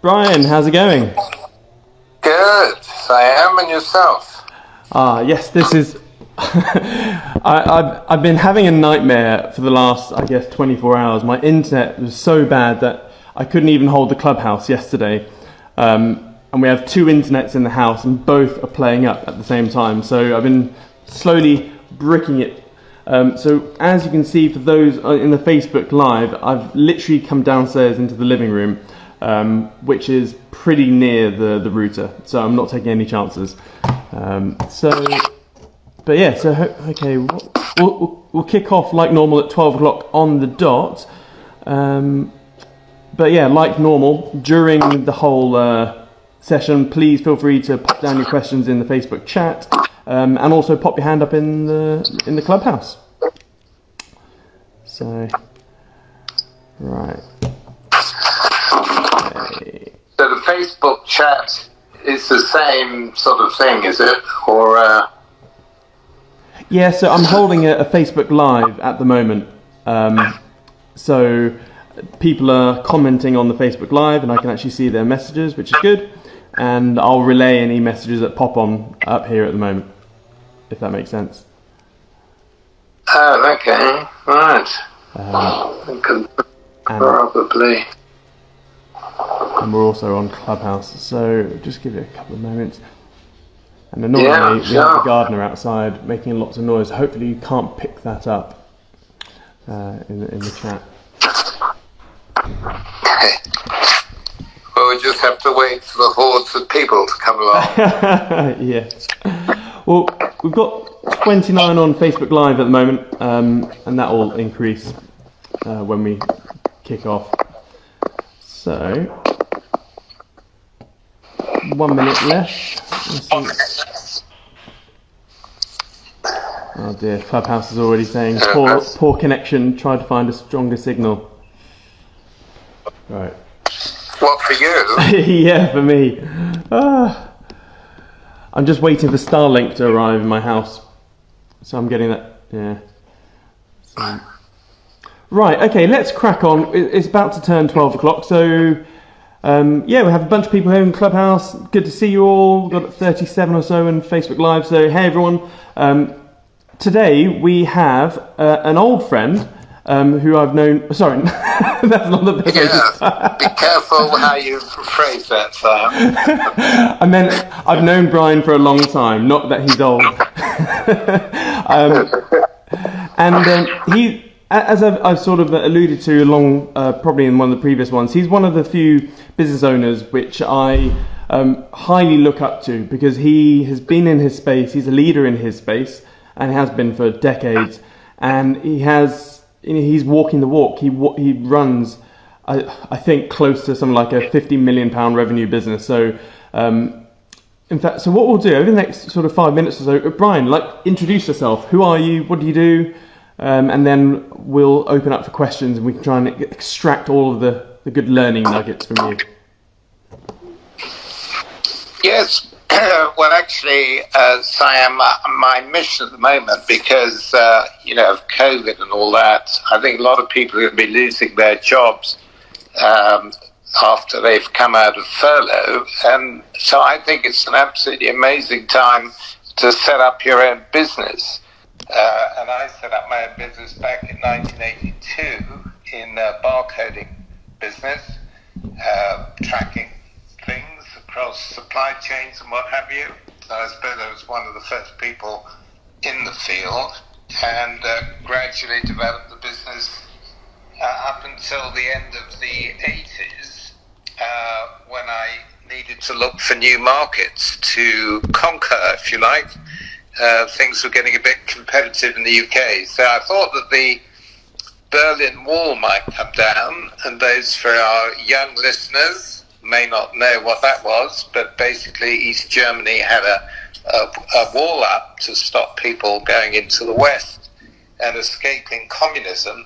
Brian, how's it going? Good, Siam, and yourself? Yes, this is... I've been having a nightmare for the last, 24 hours. My internet was so bad that I couldn't even hold the clubhouse yesterday. And we have two internets in the house and both are playing up at the same time. So I've been slowly bricking it. So as you can see, for those in the Facebook Live, I've literally come downstairs into the living room, which is pretty near the router. So I'm not taking any chances. Okay, we'll kick off like normal at 12 o'clock on the dot. Like normal, during the whole session, please feel free to pop down your questions in the Facebook chat, and also pop your hand up in the clubhouse. So, right. Okay. So the Facebook chat is the same sort of thing, is it? Or Yeah, so I'm holding a Facebook Live at the moment. So people are commenting on the Facebook Live and I can actually see their messages, which is good. And I'll relay any messages that pop on up here at the moment, if that makes sense. Oh, okay, right. Probably. And we're also on Clubhouse, so just give it a couple of moments. And annoyingly, we have the gardener outside making lots of noise. Hopefully you can't pick that up in the chat. Well, we just have to wait for the hordes of people to come along. Yeah. Well, we've got 29 on Facebook Live at the moment, and that will increase when we kick off. So, 1 minute left. Oh dear, Clubhouse is already saying poor connection, try to find a stronger signal. Right. What, for you? Yeah, for me. I'm just waiting for Starlink to arrive in my house. So I'm getting that, yeah. So. Right, okay, let's crack on. It's about to turn 12 o'clock, so we have a bunch of people here in Clubhouse. Good to see you all. We've got 37 or so in Facebook Live, so hey everyone. Today we have an old friend who I've known... Sorry, that's not the best way to... Be careful how you phrase that, Sam. I meant I've known Brian for a long time, not that he's old. He... As I've sort of alluded to along, probably in one of the previous ones, he's one of the few business owners which I highly look up to, because he has been in his space, he's a leader in his space, and has been for decades, and he's walking the walk. He runs, I think, close to something like a £50 million revenue business. So, in fact, so what we'll do over the next sort of 5 minutes or so, Brian, introduce yourself. Who are you? What do you do? And then we'll open up for questions and we can try and extract all of the good learning nuggets from you. Yes, well, actually, Siam, my mission at the moment, because, of COVID and all that, I think a lot of people are going to be losing their jobs after they've come out of furlough. And so I think it's an absolutely amazing time to set up your own business. And I set up my own business back in 1982 in barcoding business, tracking things across supply chains and what have you. I suppose I was one of the first people in the field, and gradually developed the business up until the end of the 80s, when I needed to look for new markets to conquer, if you like. Things were getting a bit competitive in the UK. So I thought that the Berlin Wall might come down, and those for our young listeners may not know what that was, but basically East Germany had a wall up to stop people going into the West and escaping communism.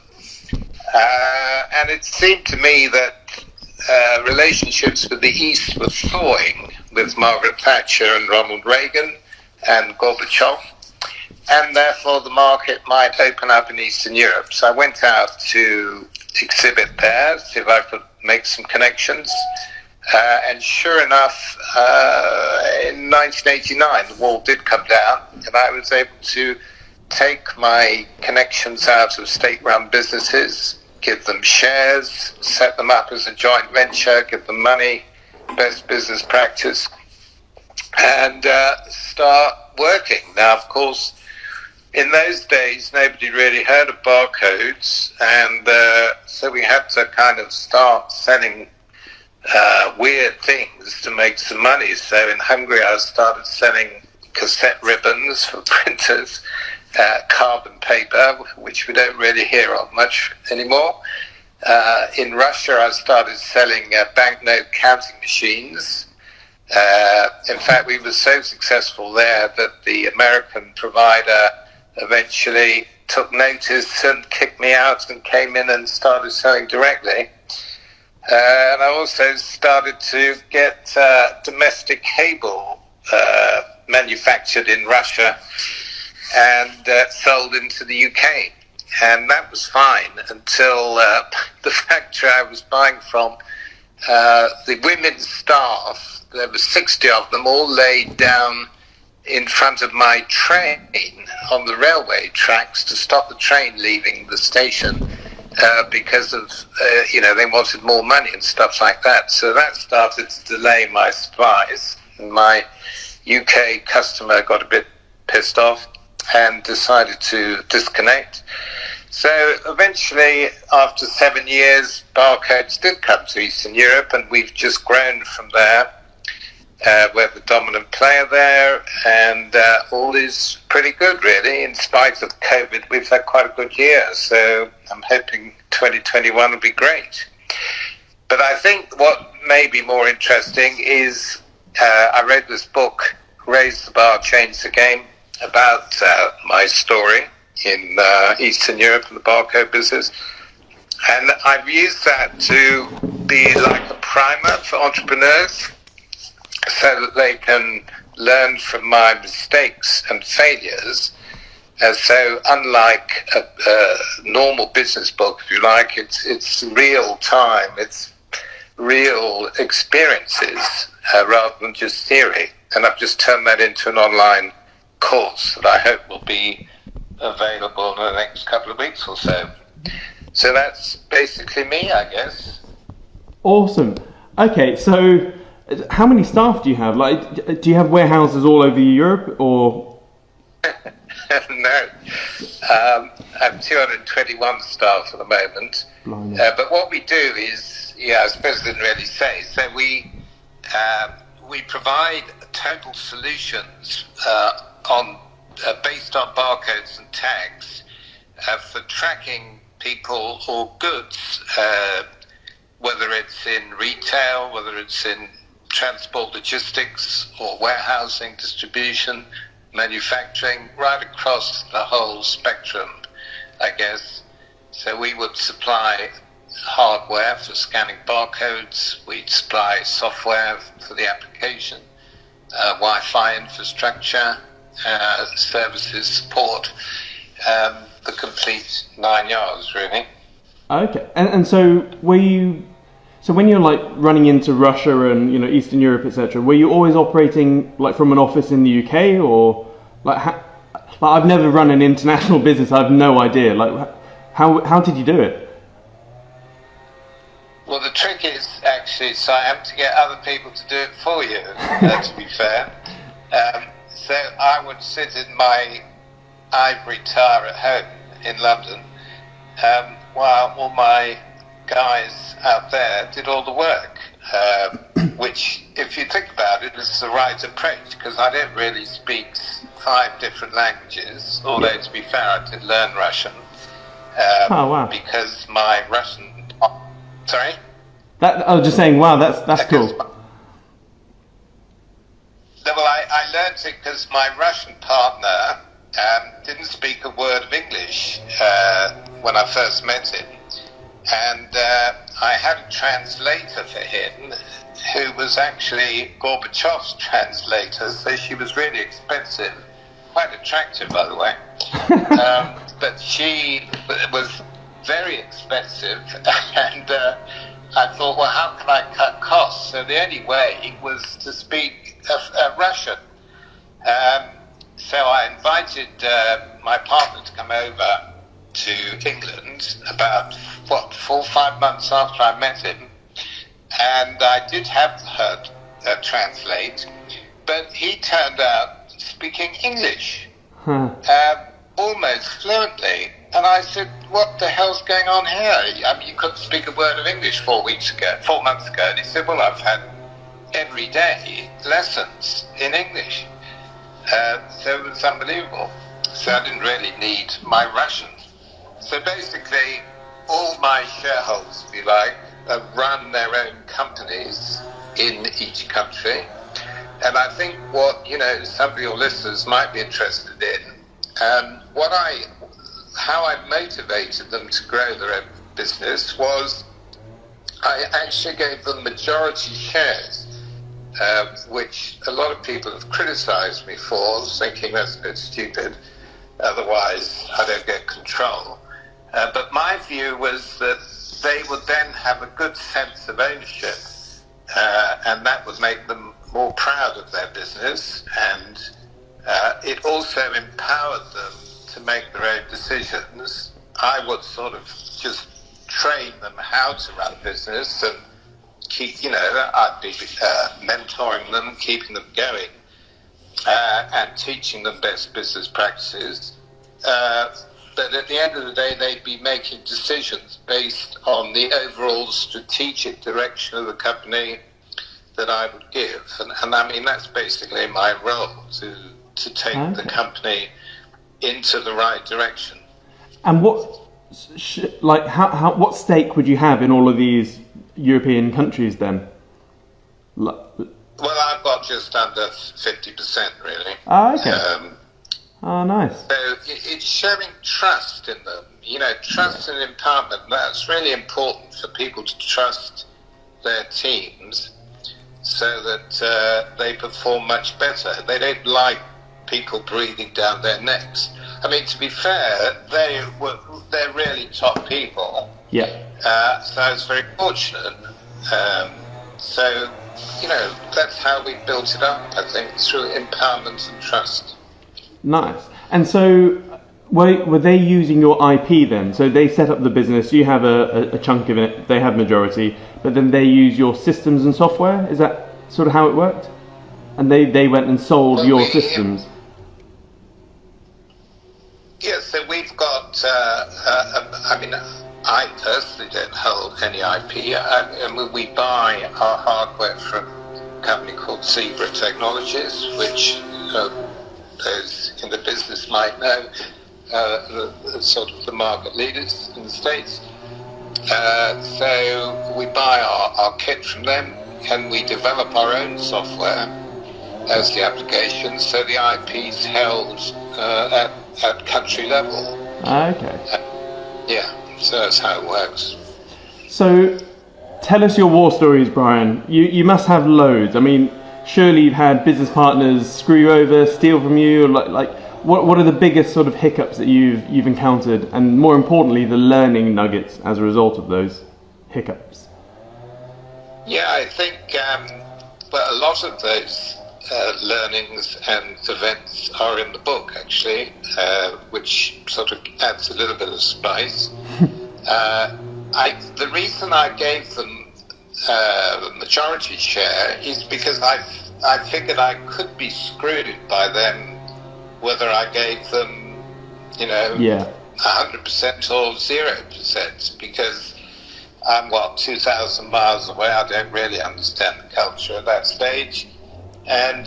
And it seemed to me that relationships with the East were thawing with Margaret Thatcher and Ronald Reagan and Gorbachev, and therefore the market might open up in Eastern Europe. So I went out to exhibit there, see if I could make some connections, And sure enough, in 1989, the wall did come down, and I was able to take my connections out of state-run businesses, give them shares, set them up as a joint venture, give them money, best business practice, and start working. Now, of course, in those days, nobody really heard of barcodes, and so we had to kind of start selling weird things to make some money. So in Hungary, I started selling cassette ribbons for printers, carbon paper, which we don't really hear of much anymore. In Russia, I started selling banknote counting machines. In fact, we were so successful there that the American provider eventually took notice and kicked me out and came in and started selling directly. And I also started to get domestic cable manufactured in Russia and sold into the UK. And that was fine until the factory I was buying from, the women's staff, there were 60 of them, all laid down in front of my train on the railway tracks to stop the train leaving the station. Because of, they wanted more money and stuff like that. So that started to delay my supplies. My UK customer got a bit pissed off and decided to disconnect. So eventually, after 7 years, barcodes did come to Eastern Europe, and we've just grown from there. We're the dominant player there, and all is pretty good, really. In spite of COVID, we've had quite a good year, so I'm hoping 2021 will be great. But I think what may be more interesting is I read this book, Raise the Bar, Change the Game, about my story in Eastern Europe and the barcode business. And I've used that to be like a primer for entrepreneurs, so that they can learn from my mistakes and failures. And so unlike a normal business book, if you like, it's real time, it's real experiences rather than just theory. And I've just turned that into an online course that I hope will be available in the next couple of weeks or so. So that's basically me, I guess. Awesome. Okay, so how many staff do you have? Like, do you have warehouses all over Europe, or? No, I have 221 staff at the moment. But what we do is, I suppose I didn't really say. So we provide total solutions based on barcodes and tags for tracking people or goods, whether it's in retail, whether it's in transport logistics or warehousing, distribution, manufacturing, right across the whole spectrum, I guess. So we would supply hardware for scanning barcodes, we'd supply software for the application, Wi-Fi infrastructure, services, support, the complete 9 yards, really. Okay, and so were you... So when you're like running into Russia and Eastern Europe, etc., were you always operating like from an office in the UK, or like I've never run an international business. I have no idea. Like how did you do it? Well, the trick is actually, Siam, to get other people to do it for you. To be fair, so I would sit in my ivory tower at home in London, while all my guys out there did all the work, which, if you think about it, is the right approach, because I don't really speak 5 different languages, although to be fair, I did learn Russian, because my Russian... Sorry? I was just saying, wow, that's cool. Well, I learned it because my Russian partner didn't speak a word of English when I first met him. And I had a translator for him who was actually Gorbachev's translator, so she was really expensive, quite attractive, by the way. But she was very expensive, and I thought, well, how can I cut costs? So the only way was to speak Russian. So I invited my partner to come over to England about, 4 or 5 months after I met him. And I did have her translate, but he turned out speaking English almost fluently. And I said, what the hell's going on here? I mean, you couldn't speak a word of English 4 months ago. And he said, well, I've had every day lessons in English. So it was unbelievable. So I didn't really need my Russian. So basically, all my shareholders, if you like, run their own companies in each country. And I think what, some of your listeners might be interested in, how I motivated them to grow their own business was I actually gave them majority shares, which a lot of people have criticized me for, thinking that's a bit stupid, otherwise I don't get control. But my view was that they would then have a good sense of ownership, and that would make them more proud of their business, and it also empowered them to make their own decisions. I would sort of just train them how to run a business and keep, I'd be mentoring them, keeping them going, and teaching them best business practices. But at the end of the day, they'd be making decisions based on the overall strategic direction of the company that I would give. And I mean, that's basically my role, to take the company into the right direction. And what stake would you have in all of these European countries then? Well, I've got just under 50%, really. Okay. Nice. So it's showing trust in them. Trust and empowerment. That's really important for people to trust their teams so that they perform much better. They don't like people breathing down their necks. I mean, to be fair, they're really top people. Yeah. So I was very fortunate. So, that's how we built it up, I think, through empowerment and trust. Nice. And so, were they using your IP then? So they set up the business, you have a chunk of it, they have majority, but then they use your systems and software? Is that sort of how it worked? And they went and sold your systems? Yes, so we've got, I personally don't hold any IP. We buy our hardware from a company called Zebra Technologies, which those in the business might know, the sort of the market leaders in the States. So we buy our kit from them, and we develop our own software as the application, so the IP is held at country level. Okay. So that's how it works. So, tell us your war stories, Brian. You must have loads. I mean, surely you've had business partners screw you over, steal from you. What are the biggest sort of hiccups that you've encountered, and more importantly, the learning nuggets as a result of those hiccups? Yeah, I think a lot of those learnings and events are in the book, actually, which sort of adds a little bit of spice. The reason I gave them majority share is because I figured I could be screwed by them whether I gave them, 100% or 0%, because I'm 2,000 miles away. I don't really understand the culture at that stage. And,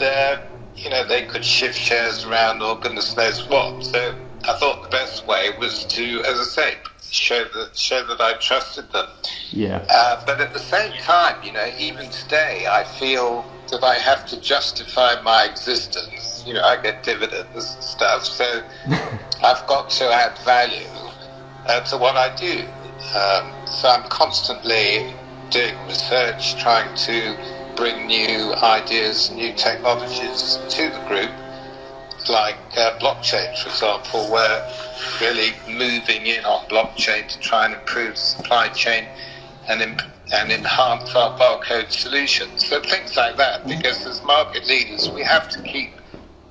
they could shift shares around or goodness knows what. So I thought the best way was to, as I say, show that I trusted them. Yeah. But at the same time, even today, I feel that I have to justify my existence. I get dividends and stuff, so I've got to add value to what I do. So I'm constantly doing research, trying to bring new ideas, new technologies to the group, like blockchain, for example, where really moving in on blockchain to try and improve the supply chain and and enhance our barcode solutions. So things like that, because as market leaders, we have to keep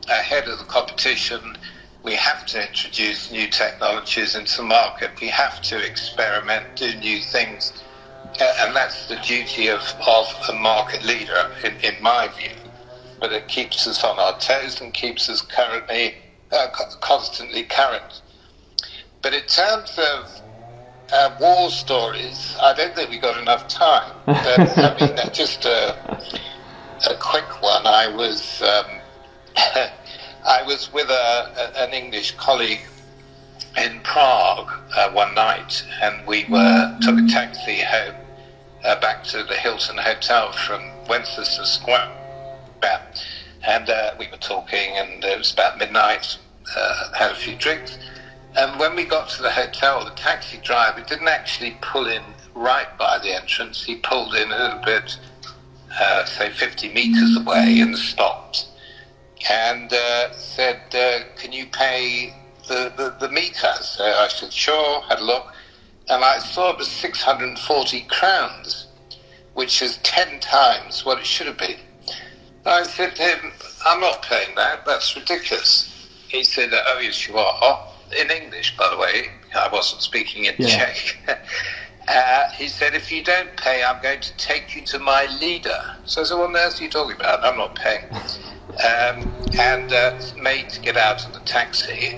ahead of the competition. We have to introduce new technologies into the market. We have to experiment, do new things. And that's the duty of a market leader, in my view. But it keeps us on our toes and keeps us constantly current. But in terms of war stories, I don't think we got enough time. But I mean, just a quick one. I was with an English colleague in Prague one night, and we took a taxi home back to the Hilton Hotel from Wenceslas Square, and we were talking, and it was about midnight. Had a few drinks, and when we got to the hotel, the taxi driver didn't actually pull in right by the entrance. He pulled in a little bit, say 50 meters away, and stopped and said, "Can you pay the meter?" So I said, "Sure." Had a look, and I saw it was 640 crowns, which is 10 times what it should have been. I said to him, "I'm not paying that. That's ridiculous." He said, "Oh, yes, you are." In English, by the way. I wasn't speaking in Czech. He said, "If you don't pay, I'm going to take you to my leader." So I said, "What on earth are you talking about? I'm not paying." And made to get out of the taxi,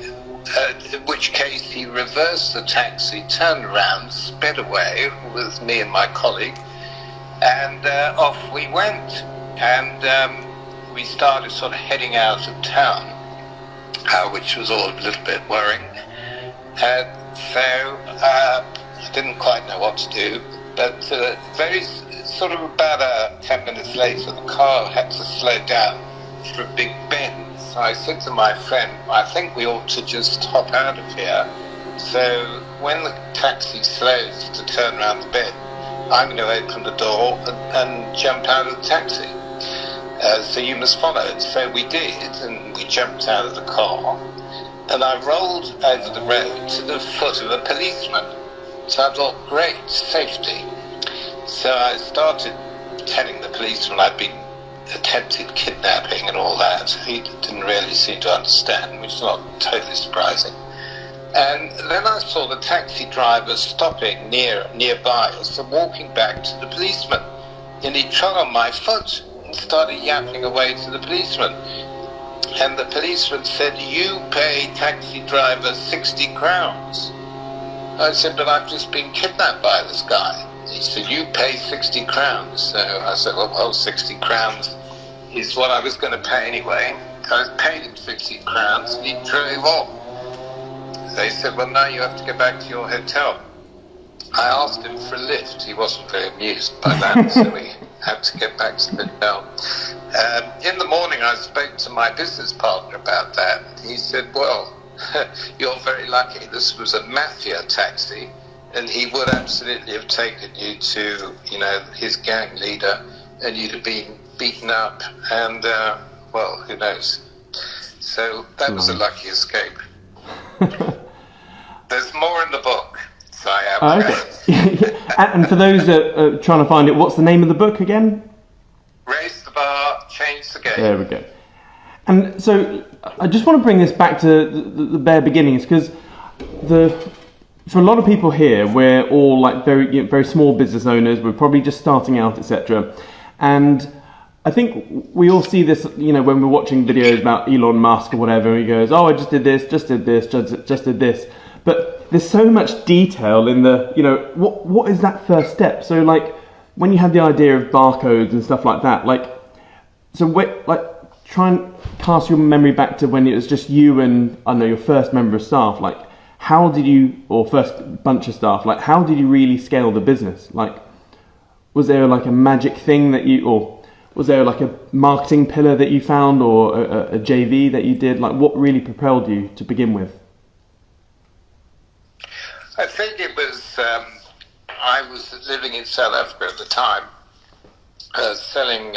in which case he reversed the taxi, turned around, sped away with me and my colleague, and off we went. And we started sort of heading out of town, which was all a little bit worrying. So I didn't quite know what to do, but very sort of about 10 minutes later, the car had to slow down for a big bend. So I said to my friend, "I think we ought to just hop out of here. So when the taxi slows to turn around the bend, I'm going to open the door and jump out of the taxi. So you must follow." So we did, and we jumped out of the car, and I rolled over the road to the foot of a policeman. So I thought, great, safety. So I started telling the policeman I'd been attempted kidnapping and all that. He didn't really seem to understand, which is not totally surprising. And then I saw the taxi driver stopping nearby, so walking back to the policeman, and he trod on my foot and started yapping away to the policeman. And the policeman said, "You pay taxi driver 60 crowns. I said, "But I've just been kidnapped by this guy." He said, "You pay 60 crowns. So I said, well, 60 crowns is what I was going to pay anyway. I paid him 60 crowns, and he drove off. They said, "Well, now you have to get back to your hotel." I asked him for a lift. He wasn't very amused by that, so we had to get back to the hotel. In the morning, I spoke to my business partner about that. He said, "Well, you're very lucky. This was a mafia taxi, and he would absolutely have taken you to, his gang leader, and you'd have been beaten up, and, well, who knows." So that was a lucky escape. There's more in the book. So okay. And for those that are trying to find it, what's the name of the book again? Raise the bar, change the game. There we go. And so I just want to bring this back to the bare beginnings, because for a lot of people here, we're all like very very small business owners. We're probably just starting out, etc. And I think we all see this, when we're watching videos about Elon Musk or whatever. He goes, "Oh, I just did this, just did this, just did this." But there's so much detail in the, what is that first step? So like when you had the idea of barcodes and stuff like that, try and cast your memory back to when it was just you and, I don't know, your first member of staff. Like, how did you, or first bunch of staff, like how did you really scale the business? Like, was there like a magic thing that or was there like a marketing pillar that you found, or a JV that you did? Like, what really propelled you to begin with? I think it was, I was living in South Africa at the time, selling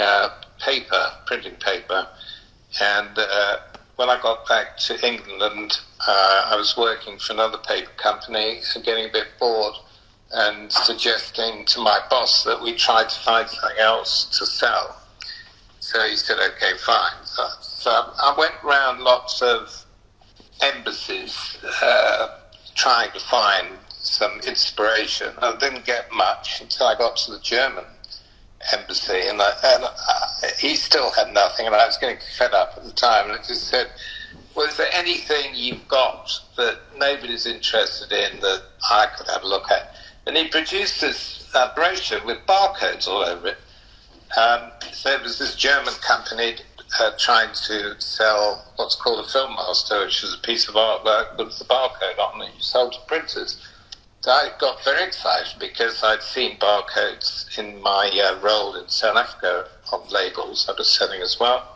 printing paper, and when I got back to England, I was working for another paper company and getting a bit bored, and suggesting to my boss that we try to find something else to sell. So he said, okay, fine. So I went round lots of embassies trying to find some inspiration. I didn't get much until I got to the German embassy, and he still had nothing, and I was getting fed up at the time, and I just said, well, is there anything you've got that nobody's interested in that I could have a look at? And he produced this brochure with barcodes all over it. So it was this German company trying to sell what's called a film master, which is a piece of artwork with the barcode on it. You sold to printers. So I got very excited because I'd seen barcodes in my role in South Africa on labels I was selling as well.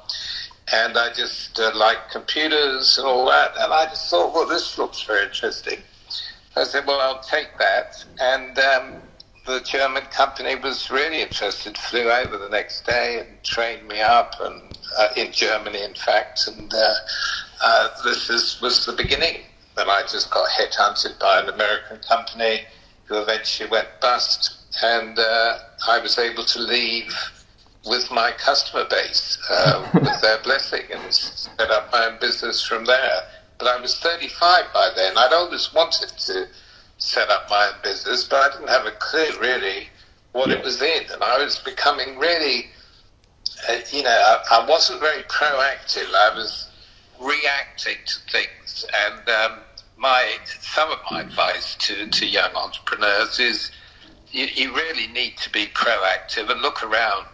And I just liked computers and all that. And I just thought, well, this looks very interesting. I said, well, I'll take that. And the German company was really interested, flew over the next day and trained me up, and in Germany, in fact. And this was the beginning. Then I just got headhunted by an American company who eventually went bust. And I was able to leave with my customer base, with their blessing, and set up my own business from there. But I was 35 by then. I'd always wanted to set up my own business, but I didn't have a clue really what it was in. And I was becoming really, I wasn't very proactive. I was reacting to things. And some of my advice to young entrepreneurs is you really need to be proactive and look around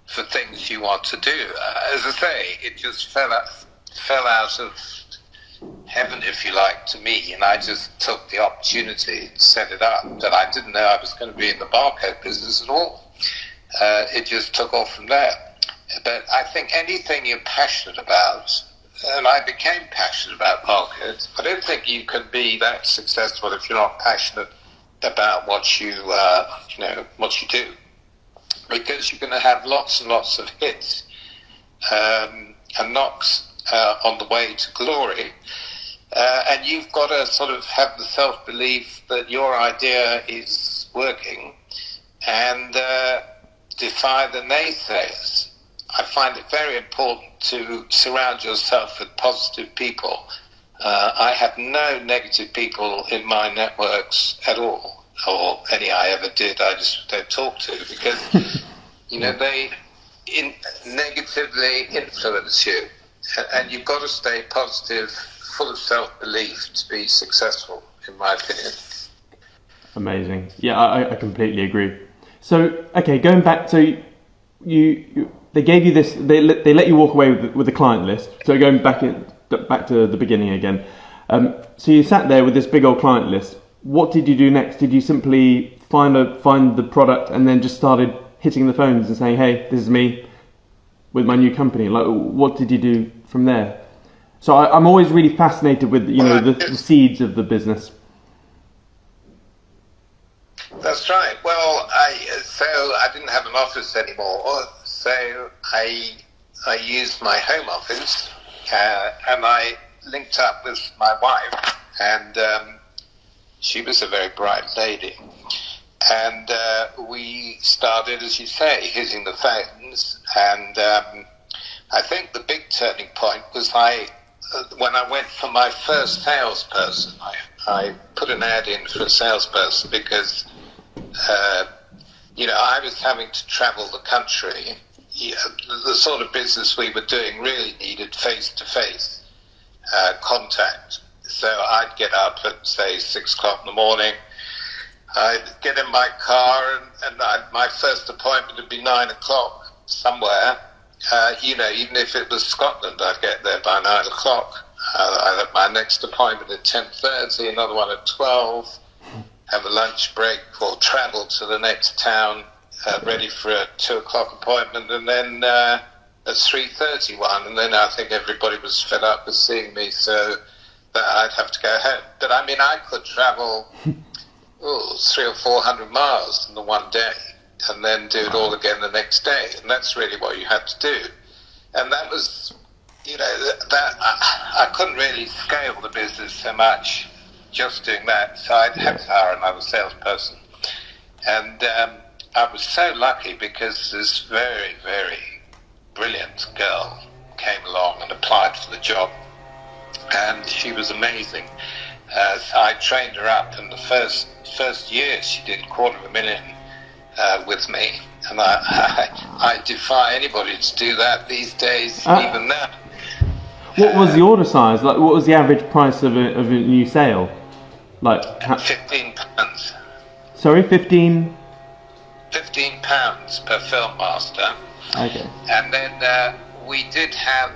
for things you want to do. As I say, it just fell out of heaven, if you like, to me, and I just took the opportunity to set it up. But I didn't know I was going to be in the barcode business at all. It just took off from there. But I think anything you're passionate about, and I became passionate about barcodes, I don't think you can be that successful if you're not passionate about what you do. Because you're going to have lots and lots of hits and knocks on the way to glory. And you've got to sort of have the self-belief that your idea is working and defy the naysayers. I find it very important to surround yourself with positive people. I have no negative people in my networks at all, or any I ever did. I just don't talk to, because they negatively influence you, and you've got to stay positive, full of self-belief to be successful, in my opinion. Amazing. Yeah, I completely agree. So, okay, going back to you, they gave you this. They let you walk away with a client list. So going back to the beginning again. So you sat there with this big old client list. What did you do next? Did you simply find the product and then just started hitting the phones and saying, "Hey, this is me with my new company"? Like, what did you do from there? So I'm always really fascinated with the seeds of the business. That's right. Well, I didn't have an office anymore, so I used my home office, and I linked up with my wife, and she was a very bright lady, and we started, as you say, hitting the phones. And I think the big turning point was when I went for my first salesperson. I put an ad in for a salesperson because I was having to travel the country. The sort of business we were doing really needed face-to-face contact. So I'd get up at, say, 6 o'clock in the morning. I'd get in my car, and my first appointment would be 9 o'clock somewhere. Even if it was Scotland, I'd get there by 9 o'clock. I'd have my next appointment at 10:30, another one at 12, have a lunch break, or travel to the next town, ready for a 2 o'clock appointment, and then at 3:31, and then I think everybody was fed up with seeing me, so that I'd have to go home. But I mean, I could travel 300 or 400 miles in the one day, and then do it all again the next day, and that's really what you had to do. And that was, I couldn't really scale the business so much just doing that, so I'd have to hire another salesperson. And I was so lucky because this very, very brilliant girl came along and applied for the job, and she was amazing. So I trained her up, and the first year she did $250,000 with me, and I defy anybody to do that these days, even now. What was the order size? Like, what was the average price of a new sale? Like £15. Sorry, 15. £15 per film master. Okay. And then we did have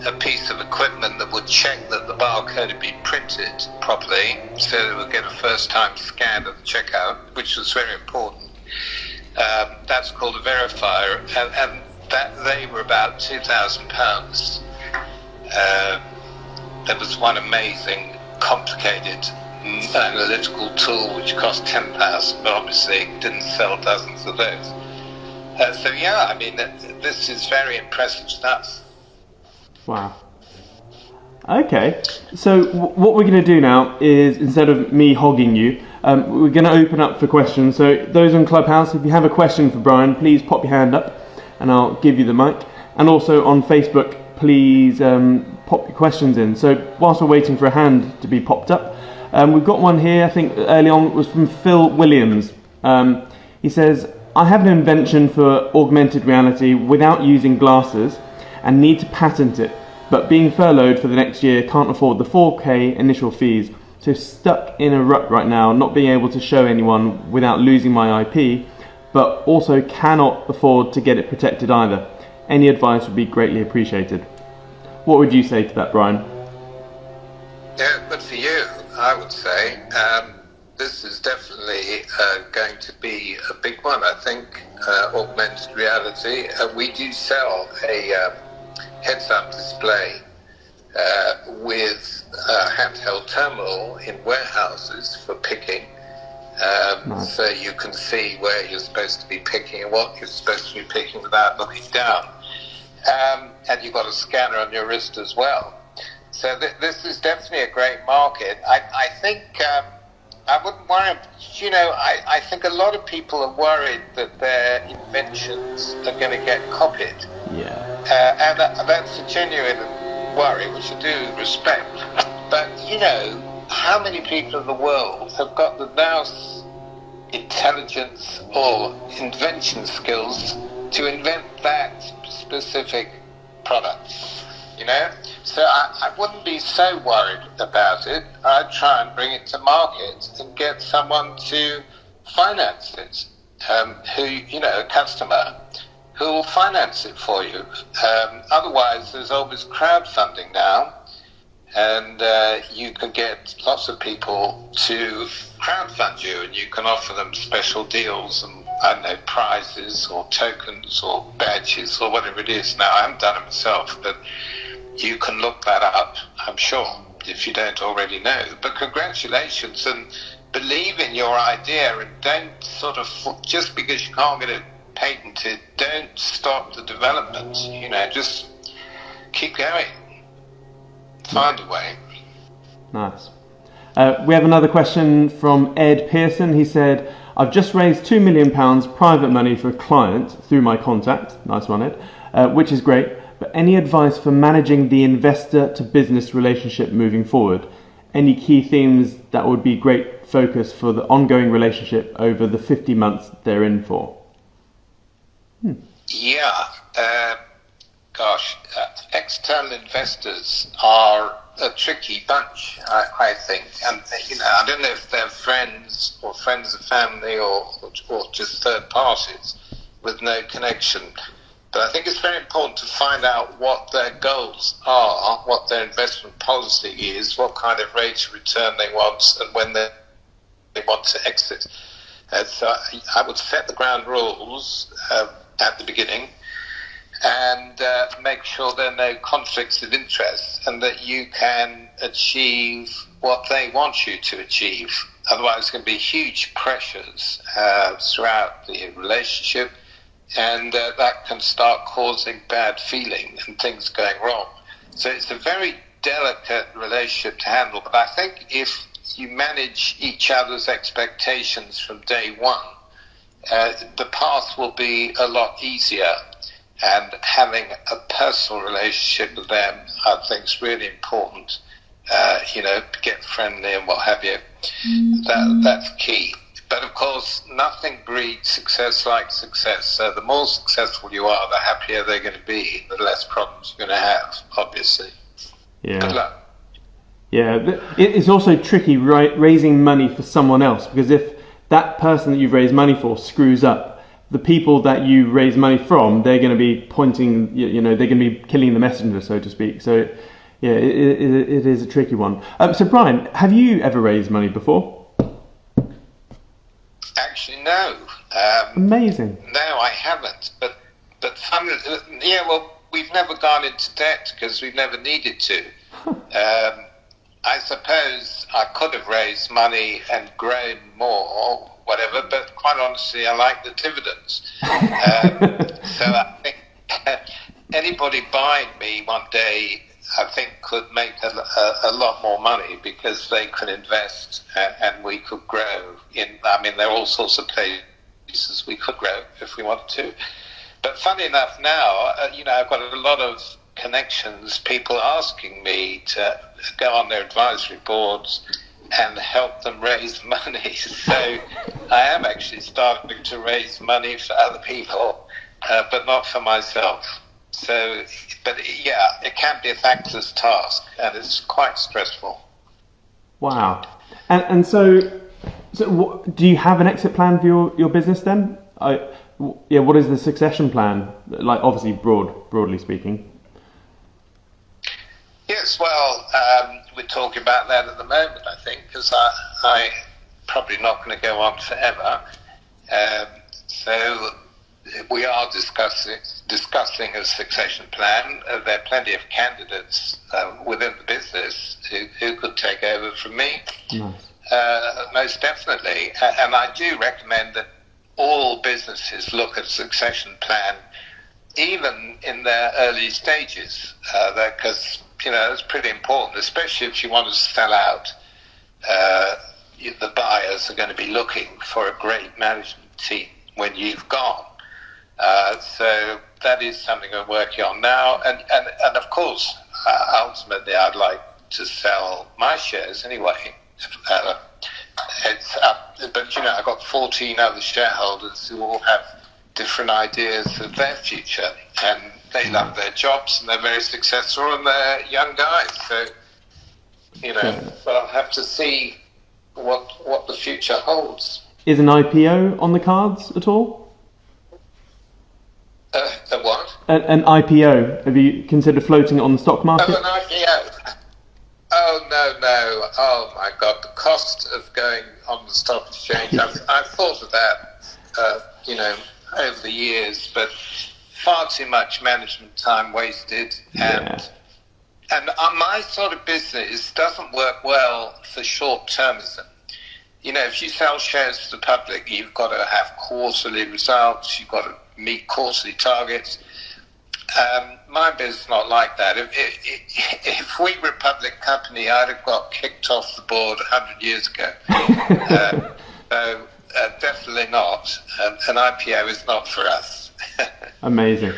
a piece of equipment that would check that the barcode had been printed properly, so that we would get a first-time scan at the checkout, which was very important. That's called a verifier, and that they were about £2,000. There was one amazing, complicated analytical tool which cost £10,000, but obviously didn't sell dozens of those. So yeah, I mean, this is very impressive stuff. Wow. Okay, so what we're going to do now is, instead of me hogging you, we're going to open up for questions. So those on Clubhouse, if you have a question for Brian, please pop your hand up and I'll give you the mic. And also on Facebook, please pop your questions in. So whilst we're waiting for a hand to be popped up, we've got one here, I think early on, it was from Phil Williams. He says, I have an invention for augmented reality without using glasses and need to patent it, but being furloughed for the next year, can't afford the 4K initial fees, so stuck in a rut right now, not being able to show anyone without losing my IP, but also cannot afford to get it protected either. Any advice would be greatly appreciated. What would you say to that, Brian? Yeah, good for you, I would say. This is definitely going to be a big one, I think, augmented reality. We do sell a heads-up display with a handheld terminal in warehouses for picking. Nice. So you can see where you're supposed to be picking and what you're supposed to be picking without looking down. And you've got a scanner on your wrist as well. So this is definitely a great market. I think I wouldn't worry. You know, I think a lot of people are worried that their inventions are going to get copied. Yeah. And that's a genuine worry, which I do respect. But, you know, how many people in the world have got the nous intelligence or invention skills to invent that specific product? You know? So I wouldn't be so worried about it. I'd try and bring it to market and get someone to finance it, who, you know, a customer who will finance it for you. Otherwise, there's always crowdfunding now, and you can get lots of people to crowdfund you, and you can offer them special deals and, I don't know, prizes or tokens or badges or whatever it is. Now, I haven't done it myself, but you can look that up, I'm sure, if you don't already know. But congratulations, and believe in your idea, and don't sort of, just because you can't get it patented, don't stop the development. You know, just keep going. Find a way. Nice. We have another question from Ed Pearson. He said, I've just raised £2 million private money for a client through my contact. Nice one, Ed. Which is great. But any advice for managing the investor to business relationship moving forward? Any key themes that would be great focus for the ongoing relationship over the 50 months they're in for? Yeah. External investors are a tricky bunch, I think. And, you know, I don't know if they're friends or friends of family or just third parties with no connection. But I think it's very important to find out what their goals are, what their investment policy is, what kind of rate of return they want, and when they want to exit. So I would set the ground rules at the beginning, and make sure there are no conflicts of interest, and that you can achieve what they want you to achieve. Otherwise, there's going to be huge pressures throughout the relationship, and that can start causing bad feeling and things going wrong. So it's a very delicate relationship to handle, but I think if you manage each other's expectations from day one, the path will be a lot easier. And having a personal relationship with them, I think, is really important. Get friendly and what have you. That's key. But of course, nothing breeds success like success. So the more successful you are, the happier they're going to be, the less problems you're going to have, obviously. Yeah. Good luck. Yeah, it's also tricky raising money for someone else, because if that person that you've raised money for screws up, the people that you raise money from, they're going to be pointing, they're going to be killing the messenger, so to speak. So, yeah, it is a tricky one. So, Brian, have you ever raised money before? Actually, no. Amazing. No, I haven't. But we've never gone into debt because we've never needed to. I suppose I could have raised money and grown more, whatever, but quite honestly, I like the dividends. So I think anybody buying me one day, I think, could make a lot more money because they could invest and we could grow. There are all sorts of places we could grow if we wanted to. But funny enough now, I've got a lot of connections, people asking me to go on their advisory boards and help them raise money. So I am actually starting to raise money for other people, but not for myself. So, but yeah, it can be a thankless task and it's quite stressful. Wow. And so do you have an exit plan for your business then? What is the succession plan? Like, obviously broadly speaking. Yes, well, we're talking about that at the moment, I think, because I'm probably not going to go on forever. So we are discussing a succession plan. There are plenty of candidates within the business who could take over from me. Nice. Most definitely. And I do recommend that all businesses look at a succession plan, even in their early stages, because it's pretty important, especially if you want to sell out. The buyers are going to be looking for a great management team when you've gone. So that is something I'm working on now. And of course, ultimately, I'd like to sell my shares anyway. It's up, but I've got 14 other shareholders who all have different ideas of their future, and they love their jobs and they're very successful and they're young guys. So, but I'll have to see what the future holds. Is an IPO on the cards at all? A what? An IPO. Have you considered floating it on the stock market? Oh, an IPO. Oh, no. Oh, my God. The cost of going on the stock exchange. I've thought of that, over the years, but far too much management time wasted. And my sort of business doesn't work well for short-termism. If you sell shares to the public, you've got to have quarterly results, you've got to meet quarterly targets. My business is not like that. If we were a public company, I'd have got kicked off the board 100 years ago. So definitely not. An IPO is not for us. Amazing.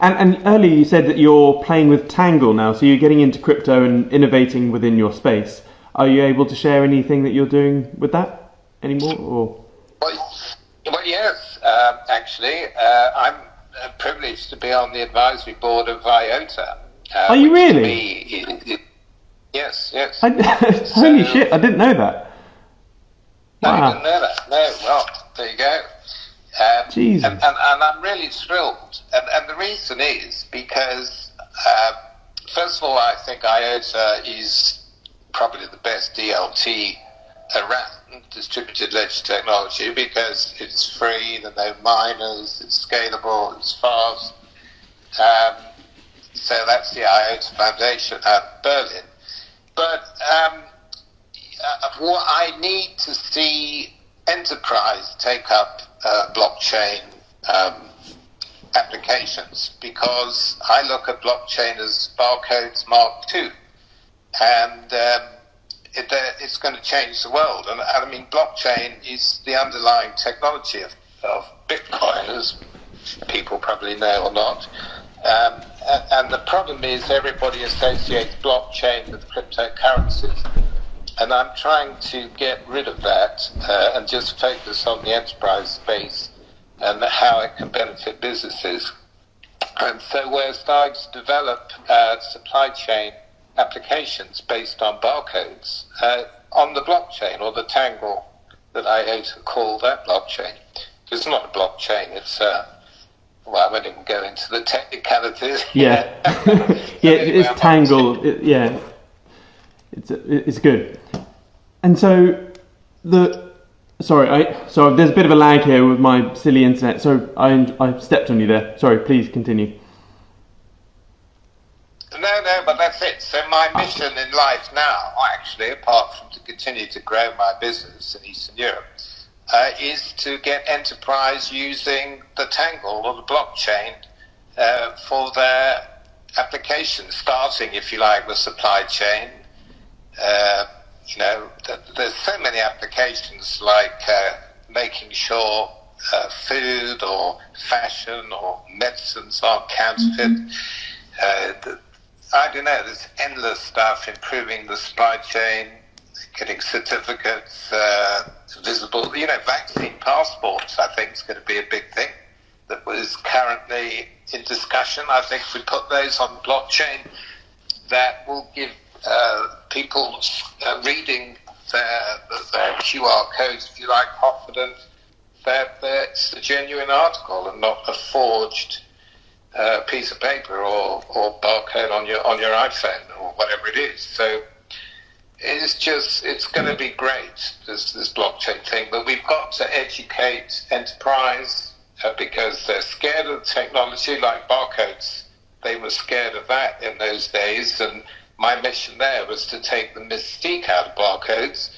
And earlier you said that you're playing with Tangle now, so you're getting into crypto and innovating within your space. Are you able to share anything that you're doing with that anymore? Or? Well, yes, actually. I'm privileged to be on the advisory board of IOTA. Are you really? Yes. Holy shit, I didn't know that. Wow. I didn't know that. No, well, there you go. Jesus. And I'm really thrilled. And the reason is because, first of all, I think IOTA is probably the best DLT around, distributed ledger technology, because it's free, there are no miners, it's scalable, it's fast. So that's the IOTA Foundation out of Berlin. But what I need to see enterprise take up blockchain applications, because I look at blockchain as barcodes Mark II. And it's going to change the world. And I mean, blockchain is the underlying technology of Bitcoin, as people probably know or not. And the problem is everybody associates blockchain with cryptocurrencies. And I'm trying to get rid of that and just focus on the enterprise space and how it can benefit businesses. And so we're starting to develop supply chain applications based on barcodes on the blockchain, or the tangle that I hate to call that blockchain. It's not a blockchain, it's well, I won't even go into the technicalities. Yeah, yeah, anyway, it's tangled. It's good. And so sorry, there's a bit of a lag here with my silly internet. So I stepped on you there. Sorry, please continue. No, but that's it. So my mission in life now, actually, apart from to continue to grow my business in Eastern Europe, is to get enterprise using the Tangle or the blockchain for their applications, starting, if you like, with supply chain. There's so many applications like making sure food or fashion or medicines aren't counterfeit. I don't know, there's endless stuff, improving the supply chain, getting certificates visible. Vaccine passports, I think, is going to be a big thing that was currently in discussion. I think if we put those on blockchain, that will give people reading their QR codes, if you like, confidence that it's a genuine article and not a forged piece of paper or barcode on your iPhone or whatever it is. So it's going to be great, this blockchain thing, but we've got to educate enterprise because they're scared of technology like barcodes. They were scared of that in those days, and my mission there was to take the mystique out of barcodes,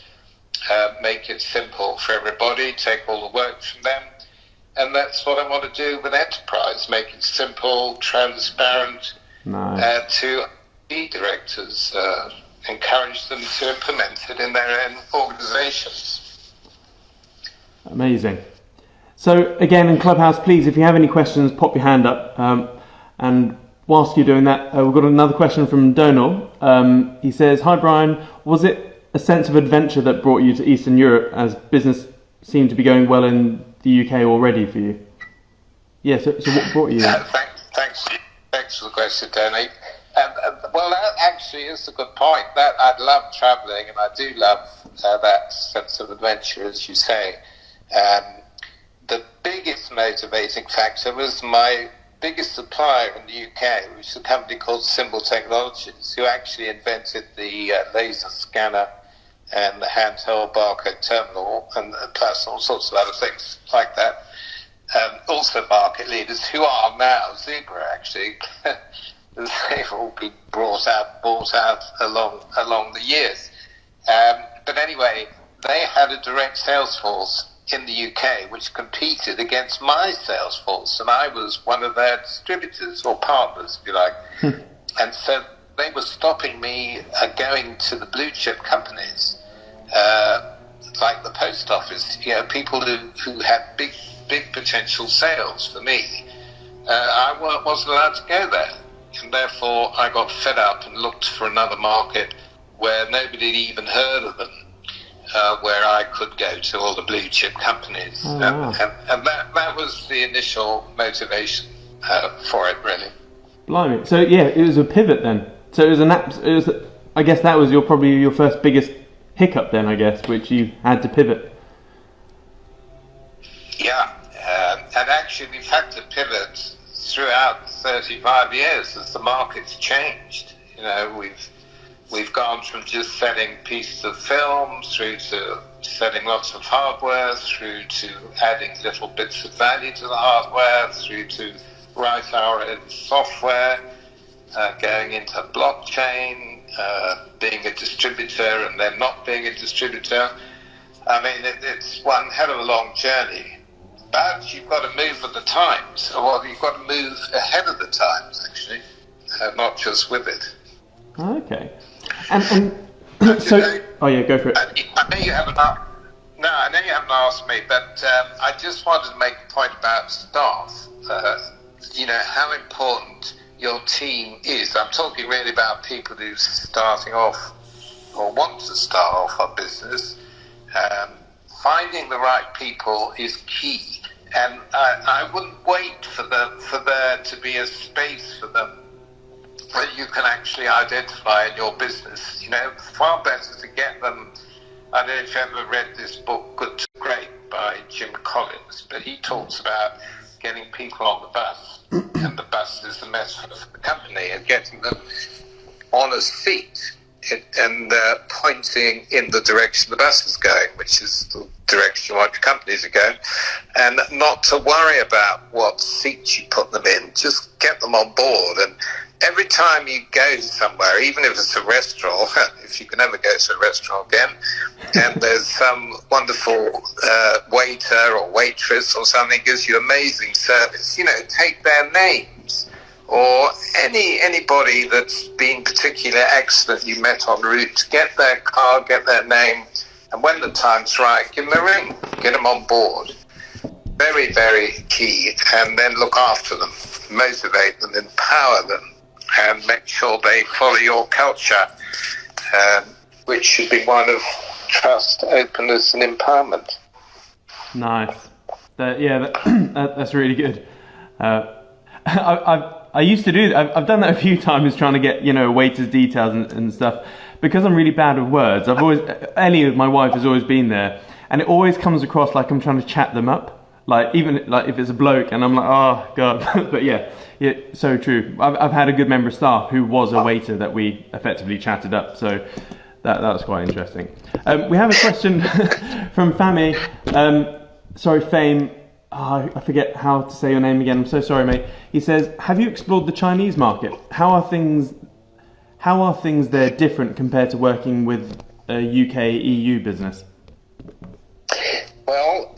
make it simple for everybody, take all the work from them. And that's what I want to do with enterprise, make it simple, transparent, to directors, encourage them to implement it in their own organizations. Amazing. So again, in Clubhouse, please, if you have any questions, pop your hand up. And whilst you're doing that, we've got another question from Donal. He says, "Hi Brian, was it a sense of adventure that brought you to Eastern Europe, as business seemed to be going well in the UK already for you?" Yeah, so what brought you? Thanks for the question, Tony. Well, that actually is a good point. That I love travelling, and I do love that sense of adventure, as you say. The biggest motivating factor was my biggest supplier in the UK, which is a company called Symbol Technologies, who actually invented the laser scanner and the handheld barcode terminal, and plus all sorts of other things like that. Also market leaders who are now Zebra, actually. They've all been bought out along the years. But anyway, they had a direct sales force in the UK which competed against my sales force, and I was one of their distributors or partners, if you like. And so they were stopping me going to the blue chip companies, like the post office, people who had big potential sales for me. I wasn't allowed to go there, and therefore I got fed up and looked for another market where nobody had even heard of them, where I could go to all the blue chip companies. Oh, wow. And that was the initial motivation for it, really. Blimey. So yeah, it was a pivot then. So it was I guess that was probably your first biggest hiccup then, I guess, which you had to pivot. Yeah, and actually we've had to pivot throughout 35 years as the market's changed. We've gone from just selling pieces of film through to selling lots of hardware, through to adding little bits of value to the hardware, through to write our own software, going into blockchain, being a distributor and then not being a distributor. I mean, it's one hell of a long journey. But you've got to move with the times, or you've got to move ahead of the times, actually, not just with it. Okay. And Oh yeah, go for it. I know you haven't. No, I know you haven't asked me, but I just wanted to make a point about staff. How important your team is. I'm talking really about people who are starting off or want to start off a business. Finding the right people is key, and I wouldn't wait for there to be a space for them where you can actually identify in your business. Far better to get them. I don't know if you ever read this book, Good to Great, by Jim Collins, but he talks about getting people on the bus, and the bus is the metaphor for the company, and getting them on a seat and pointing in the direction the bus is going, which is the direction what companies are going, and not to worry about what seats you put them in. Just get them on board. And every time you go somewhere, even if it's a restaurant, if you can ever go to a restaurant again, and there's some wonderful waiter or waitress or something gives you amazing service, take their names, or anybody that's been particularly excellent you met en route, get their card, get their name, and when the time's right, give them a ring, get them on board. Very, very key. And then look after them, motivate them, empower them, and make sure they follow your culture, which should be one of trust, openness, and empowerment. Nice. That's really good. I used to do that. I've done that a few times, trying to get waiters' details and stuff, because I'm really bad with words. Ellie, my wife, has always been there, and it always comes across like I'm trying to chat them up. Like, even like if it's a bloke, and I'm like, oh god. But yeah, so true. I've had a good member of staff who was a waiter that we effectively chatted up. So that was quite interesting. We have a question from Fami. Fame. I forget how to say your name again. I'm so sorry, mate. He says, have you explored the Chinese market? How are things there different compared to working with a UK EU business? Well,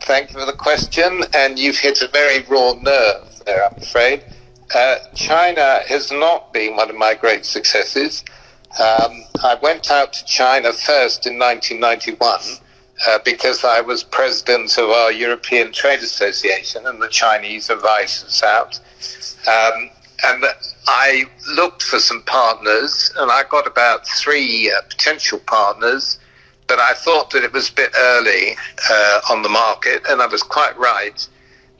thank you for the question, and you've hit a very raw nerve there, I'm afraid. China has not been one of my great successes. I went out to China first in 1991 because I was president of our European Trade Association, and the Chinese invited us out. And I looked for some partners, and I got about 3 potential partners, but I thought that it was a bit early on the market, and I was quite right.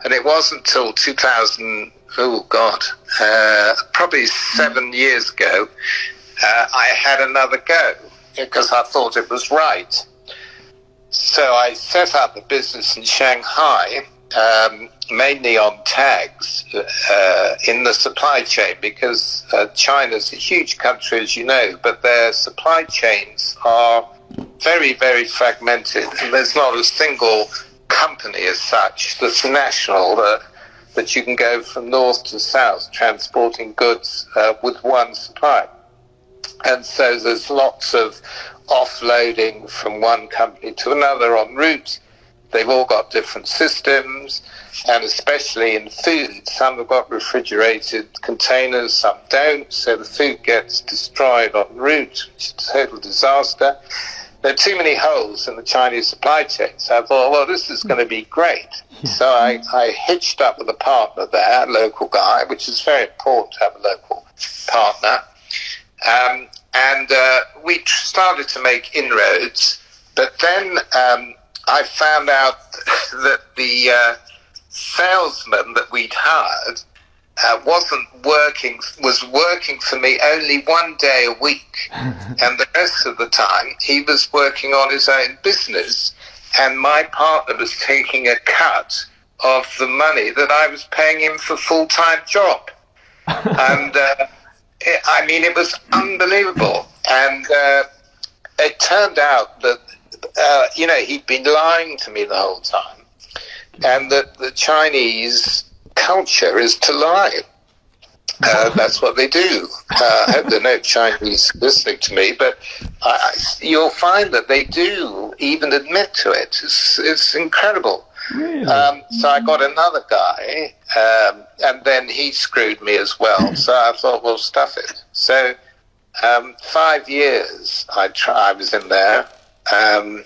And it wasn't until 2000, probably 7 years ago, I had another go, because I thought it was right. So I set up a business in Shanghai, mainly on tags in the supply chain, because China's a huge country, as you know, but their supply chains are very, very fragmented, and there's not a single company as such that's national that you can go from north to south transporting goods with one supply. And so there's lots of offloading from one company to another en route. They've all got different systems, and especially in food, some have got refrigerated containers, some don't, so the food gets destroyed en route, which is a total disaster. There are too many holes in the Chinese supply chain, so I thought, well, this is going to be great. So I hitched up with a partner there, a local guy, which is very important to have a local partner. And we started to make inroads, but then I found out that the salesman that we'd hired was working for me only 1 day a week, and the rest of the time he was working on his own business, and my partner was taking a cut of the money that I was paying him for a full-time job. And it was unbelievable. And it turned out that, he'd been lying to me the whole time, and that the Chinese culture is to lie. That's what they do. I hope there are no Chinese listening to me, but you'll find that they do even admit to it. It's incredible. Really? So I got another guy, and then he screwed me as well. So I thought, well, stuff it. So 5 years I was in there, and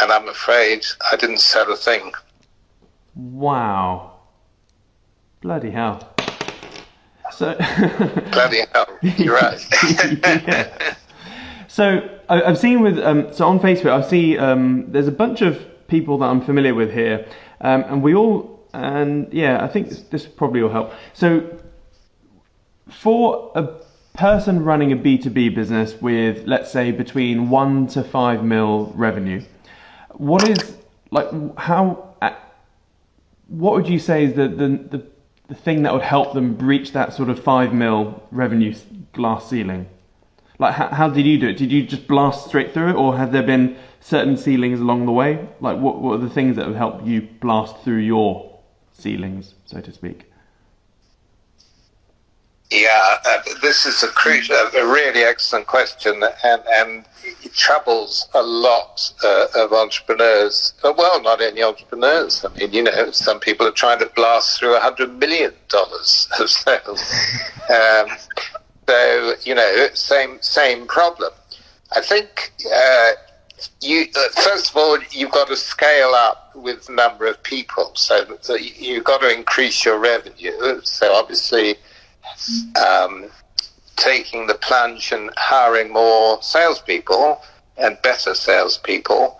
I'm afraid I didn't sell a thing. Wow. Bloody hell. So Bloody hell, you're right. Yeah. So I've seen with so on Facebook I see there's a bunch of people that I'm familiar with here, and I think this probably will help. So for a person running a B2B business with, let's say, between 1 to 5 mil revenue, what would you say is the thing that would help them breach that sort of 5 mil revenue glass ceiling? Like, how did you do it? Did you just blast straight through it, or have there been certain ceilings along the way? Like, what are the things that have helped you blast through your ceilings, so to speak? Yeah, this is a really excellent question, and it troubles a lot of entrepreneurs. Well, not only entrepreneurs. I mean, some people are trying to blast through $100 million of sales. So, same problem. I think first of all, you've got to scale up with the number of people. So you've got to increase your revenue. So obviously, taking the plunge and hiring more salespeople and better salespeople.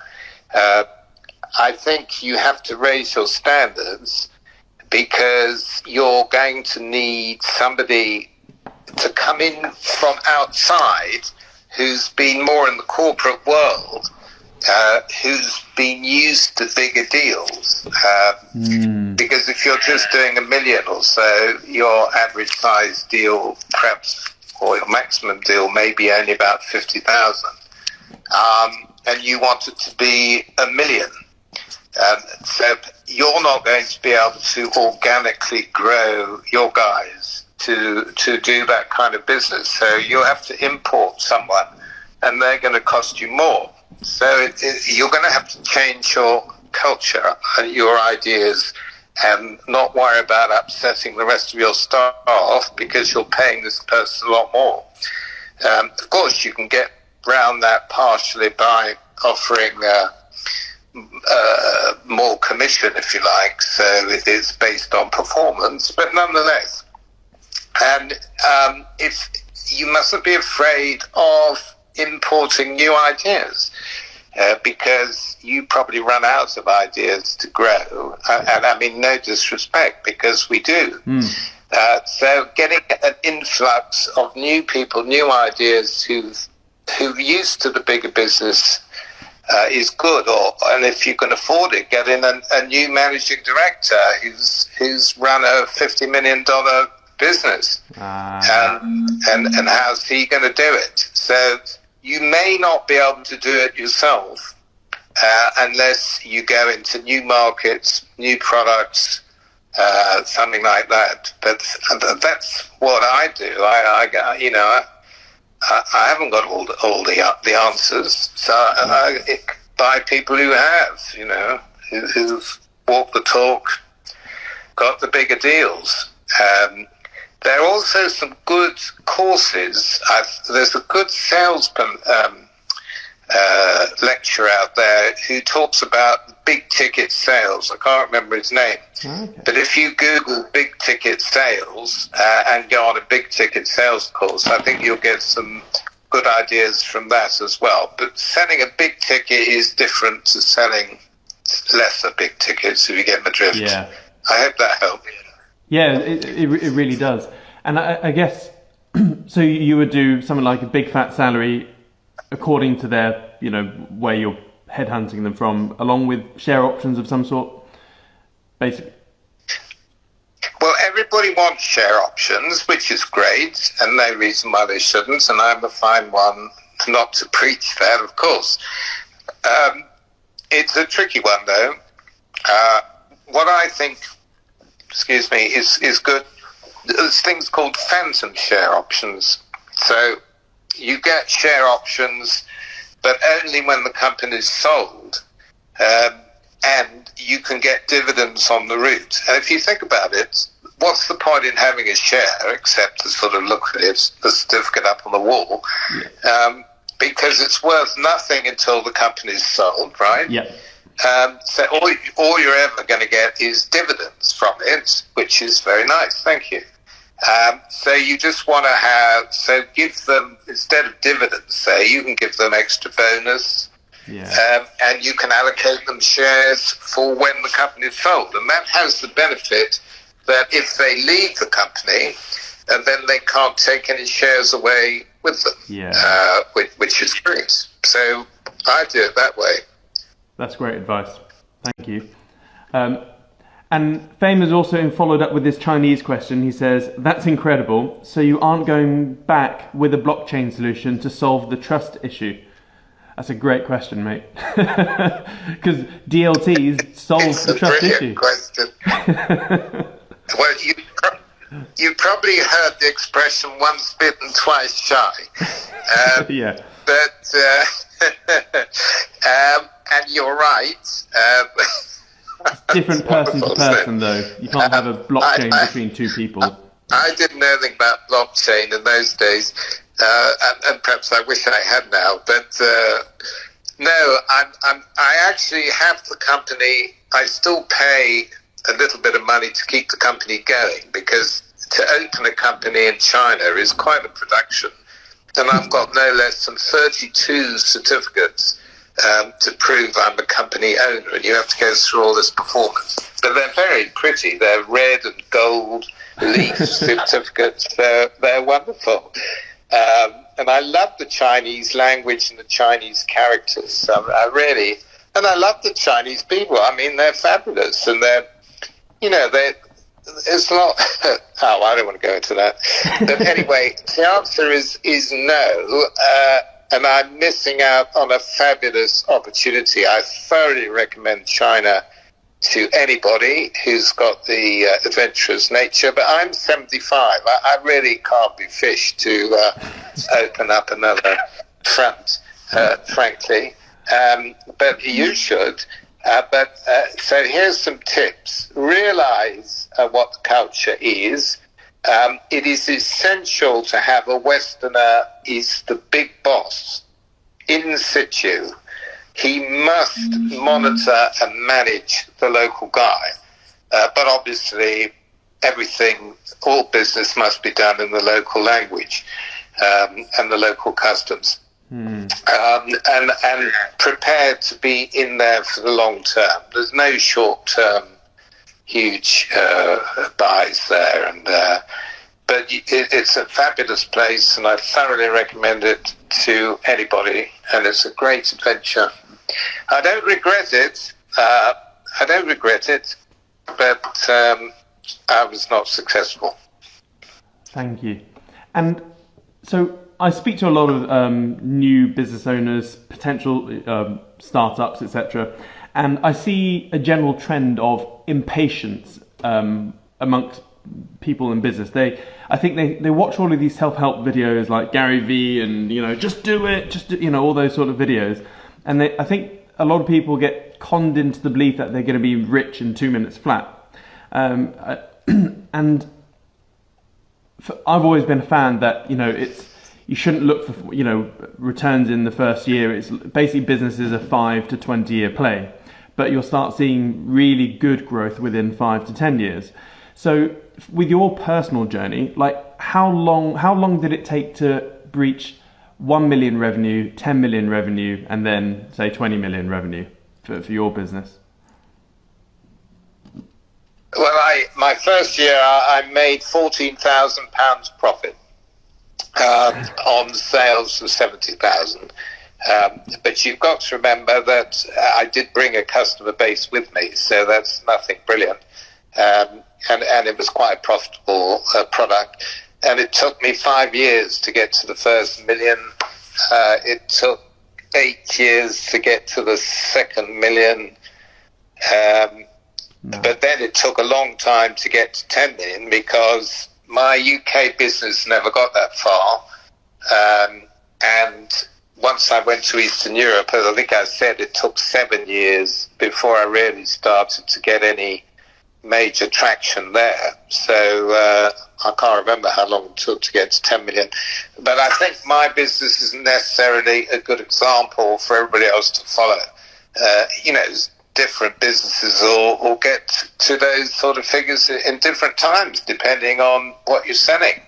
I think you have to raise your standards, because you're going to need somebody to come in from outside who's been more in the corporate world, who's been used to bigger deals. Because if you're just doing $1 million or so, your average size deal, perhaps, or your maximum deal, may be only about 50,000, and you want it to be $1 million. So you're not going to be able to organically grow your guys to do that kind of business. So you'll have to import someone, and they're going to cost you more. So you're going to have to change your culture and your ideas, and not worry about upsetting the rest of your staff because you're paying this person a lot more. Of course, you can get around that partially by offering more commission, if you like, so it is based on performance, but nonetheless. And if you mustn't be afraid of importing new ideas, because you probably run out of ideas to grow, and I mean no disrespect, because we do. So getting an influx of new people, new ideas who used to the bigger business is good. And if you can afford it, get in a new managing director who's run a $50 million business, and how's he going to do it? So you may not be able to do it yourself unless you go into new markets, new products, something like that. But that's what I do. I haven't got all the answers, so I buy people who have, who've walked the talk, got the bigger deals. There are also some good courses. There's a good salesman lecturer out there who talks about big ticket sales. I can't remember his name. Okay. But if you Google big ticket sales and go on a big ticket sales course, I think you'll get some good ideas from that as well. But selling a big ticket is different to selling lesser big tickets, if you get my drift. Yeah. I hope that helped. Yeah, it really does. And I guess, so you would do something like a big fat salary according to their, where you're headhunting them from, along with share options of some sort, basically. Well, everybody wants share options, which is great, and no reason why they shouldn't, and I'm a fine one not to preach that, of course. It's a tricky one, though. What I think, is good. There's things called phantom share options. So you get share options, but only when the company's sold, and you can get dividends on the route. And if you think about it, what's the point in having a share except to sort of look at it, the certificate up on the wall? Yeah. Because it's worth nothing until the company's sold, right? Yeah. So all you're ever going to get is dividends from it, which is very nice. Thank you. So you just want to give them, instead of dividends, say, you can give them extra bonus. Yeah. And you can allocate them shares for when the company is sold. And that has the benefit that if they leave the company, and then they can't take any shares away with them, which is great. So I do it that way. That's great advice. Thank you. And Fame has also followed up with this Chinese question. He says, that's incredible. So you aren't going back with a blockchain solution to solve the trust issue? That's a great question, mate. Because DLTs solve the trust issue. Question. Well, you probably heard the expression once bitten, twice shy. Yeah. But, and you're right. Different person to person, though. You can't have a blockchain between two people. I didn't know anything about blockchain in those days, and perhaps I wish I had now. But no, I actually have the company. I still pay a little bit of money to keep the company going, because to open a company in China is quite a production, and I've got no less than 32 certificates to prove I'm a company owner, and you have to go through all this performance. But they're very pretty. They're red and gold leaf certificates. They're wonderful. And I love the Chinese language and the Chinese characters. And I love the Chinese people. I mean, they're fabulous, and it's not. Oh, I don't want to go into that. But anyway, the answer is no. And I'm missing out on a fabulous opportunity. I thoroughly recommend China to anybody who's got the adventurous nature. But I'm 75. I really can't be fished to open up another front, frankly. But you should. So here's some tips. Realize what the culture is. It is essential to have a Westerner is the big boss in situ. He must monitor and manage the local guy. But obviously, all business must be done in the local language and the local customs. And prepared to be in there for the long term. There's no short-term huge buys there, but it's a fabulous place, and I thoroughly recommend it to anybody, and it's a great adventure. I don't regret it, but I was not successful. Thank you. And so I speak to a lot of new business owners, potential startups, etc., and I see a general trend of impatience amongst people in business. I think they watch all of these self-help videos like Gary Vee and just do it, all those sort of videos, and I think a lot of people get conned into the belief that they're going to be rich in 2 minutes flat. And I've always been a fan that you shouldn't look for returns in the first year. It's basically business is a 5 to 20 year play, but you'll start seeing really good growth within 5 to 10 years. So with your personal journey, like how long did it take to breach 1 million revenue, 10 million revenue, and then say 20 million revenue for your business? Well, my first year I made £14,000 profit on sales of 70,000. But you've got to remember that I did bring a customer base with me, so that's nothing brilliant. And it was quite a profitable product. And it took me 5 years to get to the first million. It took 8 years to get to the second million. But then it took a long time to get to 10 million because my UK business never got that far. And once I went to Eastern Europe, as I think I said, it took 7 years before I really started to get any major traction there. So I can't remember how long it took to get to 10 million. But I think my business isn't necessarily a good example for everybody else to follow. Different businesses all get to those sort of figures in different times, depending on what you're selling.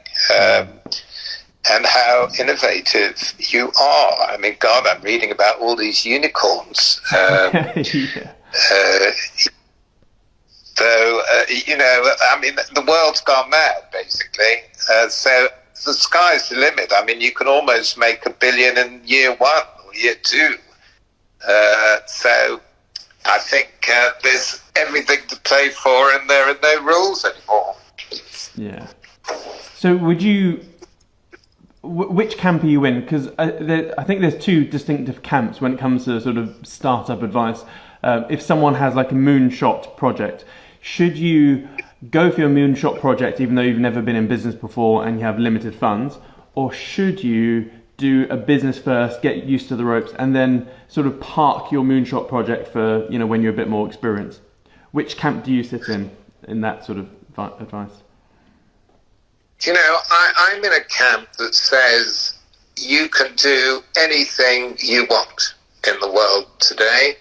And how innovative you are. I mean, God, I'm reading about all these unicorns. The world's gone mad, basically. So the sky's the limit. I mean, you can almost make $1 billion in year 1 or year 2. So I think there's everything to play for, and there are no rules anymore. Yeah. So would you... Which camp are you in? Because I think there's 2 distinctive camps when it comes to sort of startup advice. If someone has like a moonshot project, should you go for your moonshot project even though you've never been in business before and you have limited funds? Or should you do a business first, get used to the ropes, and then sort of park your moonshot project for, when you're a bit more experienced? Which camp do you sit in that sort of advice? I'm in a camp that says you can do anything you want in the world today.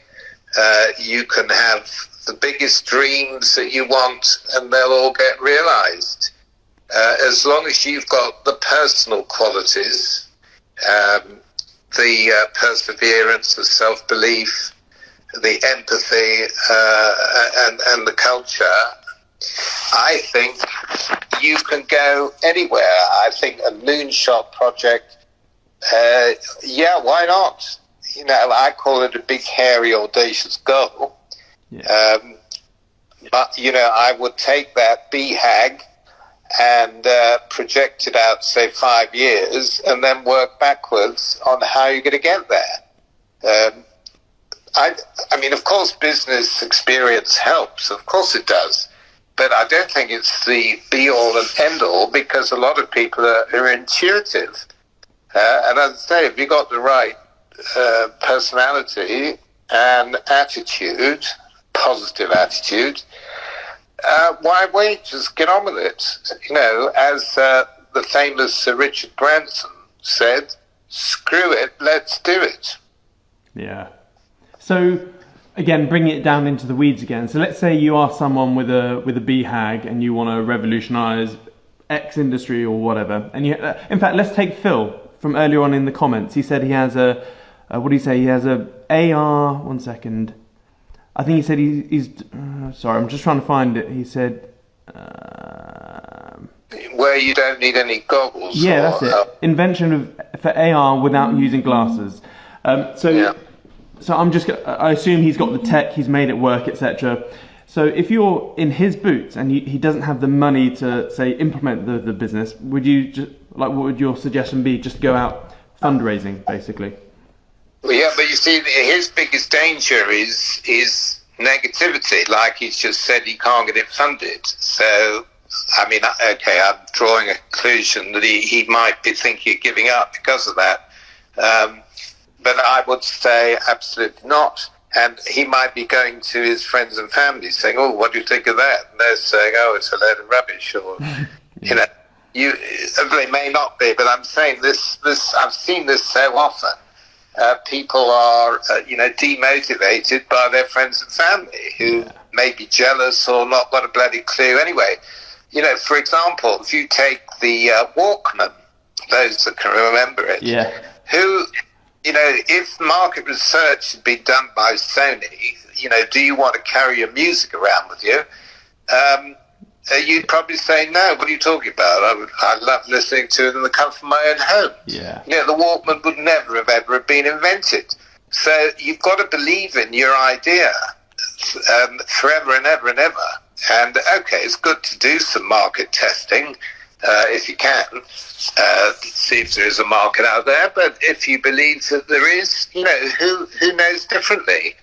You can have the biggest dreams that you want, and they'll all get realized. As long as you've got the personal qualities, the perseverance, the self-belief, the empathy, and the culture, I think you can go anywhere. I think a moonshot project, why not? I call it a big, hairy, audacious goal. Yeah. But, I would take that BHAG and project it out, say, 5 years, and then work backwards on how you're going to get there. I mean, of course, business experience helps. Of course it does. But I don't think it's the be-all and end-all, because a lot of people are intuitive. And as I say, if you've got the right personality and attitude, positive attitude, why wait? Just get on with it. As the famous Sir Richard Branson said, screw it, let's do it. Yeah. So, again, bringing it down into the weeds again. So let's say you are someone with a BHAG and you want to revolutionise X industry or whatever. And in fact, let's take Phil from earlier on in the comments. He said he has what do you say? He has a AR. 1 second. I think he said he's. Sorry, I'm just trying to find it. He said. Where you don't need any goggles. Yeah, that's it. Invention for AR without using glasses. So I assume he's got the tech, he's made it work, etc. So if you're in his boots and he doesn't have the money to, say, implement the business, would you just, what would your suggestion be? Just go out fundraising, basically. Well, yeah, but you see, his biggest danger is negativity. Like he's just said, he can't get it funded. So, I mean, okay, I'm drawing a conclusion that he might be thinking of giving up because of that. But I would say absolutely not. And he might be going to his friends and family saying, "Oh, what do you think of that?" And they're saying, "Oh, it's a load of rubbish," or they may not be. But I'm saying this. I've seen this so often. People are, demotivated by their friends and family who may be jealous or not got a bloody clue. Anyway, for example, if you take the Walkman, those that can remember it, if market research had been done by Sony, do you want to carry your music around with you? You'd probably say, no, what are you talking about? I love listening to it in the comfort of my own home. Yeah. The Walkman would never have ever been invented. So you've got to believe in your idea forever and ever and ever. And, okay, it's good to do some market testing if you can, see if there is a market out there. But if you believe that there is, who knows differently?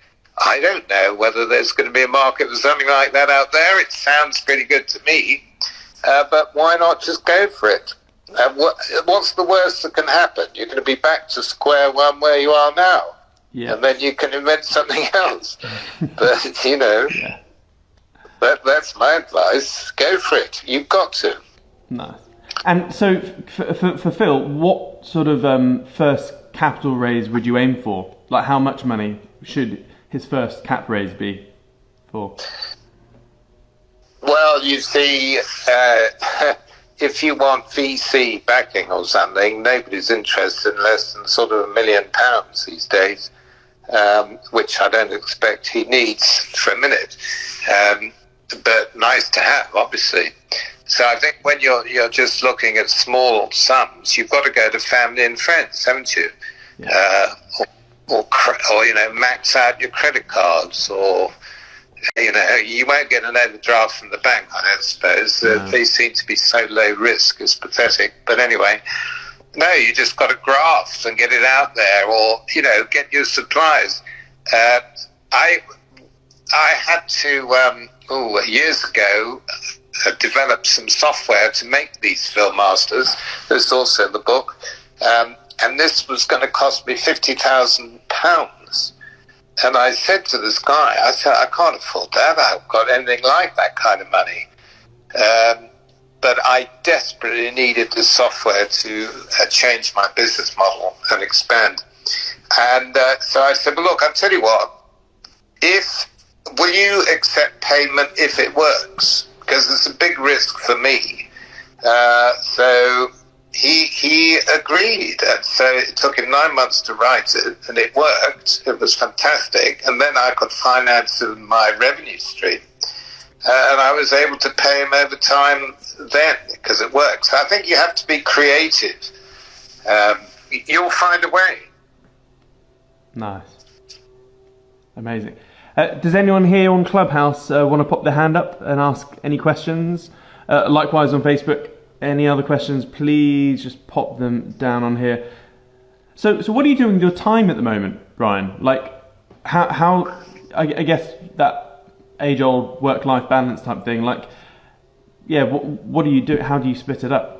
I don't know whether there's going to be a market for something like that out there. It sounds pretty good to me. But why not just go for it? What's the worst that can happen? You're going to be back to square one where you are now. Yeah. And then you can invent something else. But, Yeah. That's my advice. Go for it. You've got to. Nice. And so for Phil, what sort of first capital raise would you aim for? Like, how much money should his first cap raise be for? Well, you see, if you want VC backing or something, nobody's interested in less than sort of £1 million these days, which I don't expect he needs for a minute. But nice to have, obviously. So I think when you're just looking at small sums, you've got to go to family and friends, haven't you? Yeah. Or you know, max out your credit cards, or you know, you won't get an overdraft from the bank, I don't suppose. They seem to be so low risk, it's pathetic. But anyway, no, you just got to graft and get it out there, or you know, get your supplies. I had to years ago develop some software to make these film masters. There's also in the book, and this was going to cost me £50,000. And I said to this guy, I said, I can't afford that. I haven't got anything like that kind of money. But I desperately needed the software to change my business model and expand. And so I said, well, look, I'll tell you what, will you accept payment if it works? Because it's a big risk for me. So he agreed. And so it took him 9 months to write it, and it worked. It was fantastic. And then I could finance my revenue stream. And I was able to pay him over time then, because it works. I think you have to be creative. You'll find a way. Nice. Amazing. Does anyone here on Clubhouse want to pop their hand up and ask any questions? Likewise on Facebook, any other questions, please just pop them down on here. So what are you doing with your time at the moment, Brian? Like, how I guess that age-old work-life balance type thing, like, yeah, what do you do? How do you split it up?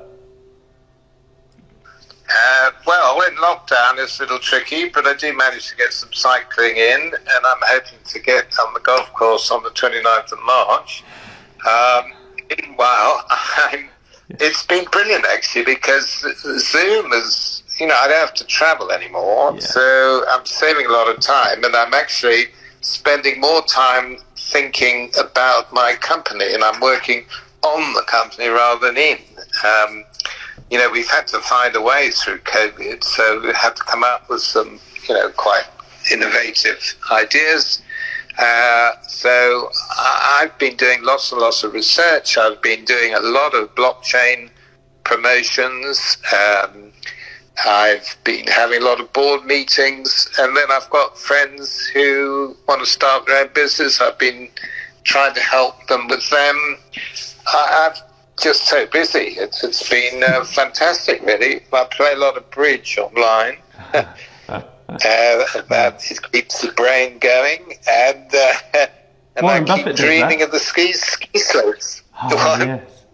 Well, in lockdown it's a little tricky, but I do manage to get some cycling in, and I'm hoping to get on the golf course on the 29th of March. Meanwhile, it's been brilliant actually, because Zoom is, you know, I don't have to travel anymore, so I'm saving a lot of time, and I'm actually spending more time thinking about my company, and I'm working on the company rather than in. You know, we've had to find a way through COVID, so we had to come up with some, you know, quite innovative ideas. So I've been doing lots and lots of research. I've been doing a lot of blockchain promotions. I've been having a lot of board meetings, and then I've got friends who want to start their own business. I've been trying to help them with them. I've just so busy. It's been fantastic, really. I play a lot of bridge online. It keeps the brain going, and I keep dreaming of the ski slopes. Oh, yes.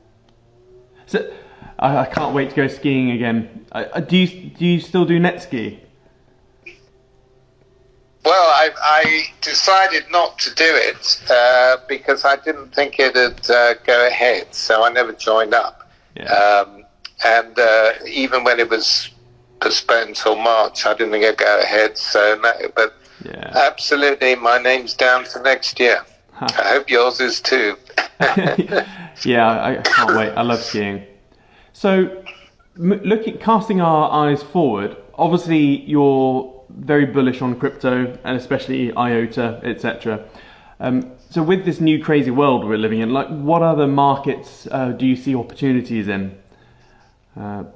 So I can't wait to go skiing again. Do you still do net ski? Well, I decided not to do it because I didn't think it'd go ahead, so I never joined up. Yeah. And even when it was postponed till March, I didn't think it'd go ahead. So, no, but absolutely, my name's down for next year. Huh. I hope yours is too. Yeah, I can't wait. I love skiing. So, casting our eyes forward, obviously you're very bullish on crypto and especially IOTA, etc. So with this new crazy world we're living in, like, what other markets do you see opportunities in? What,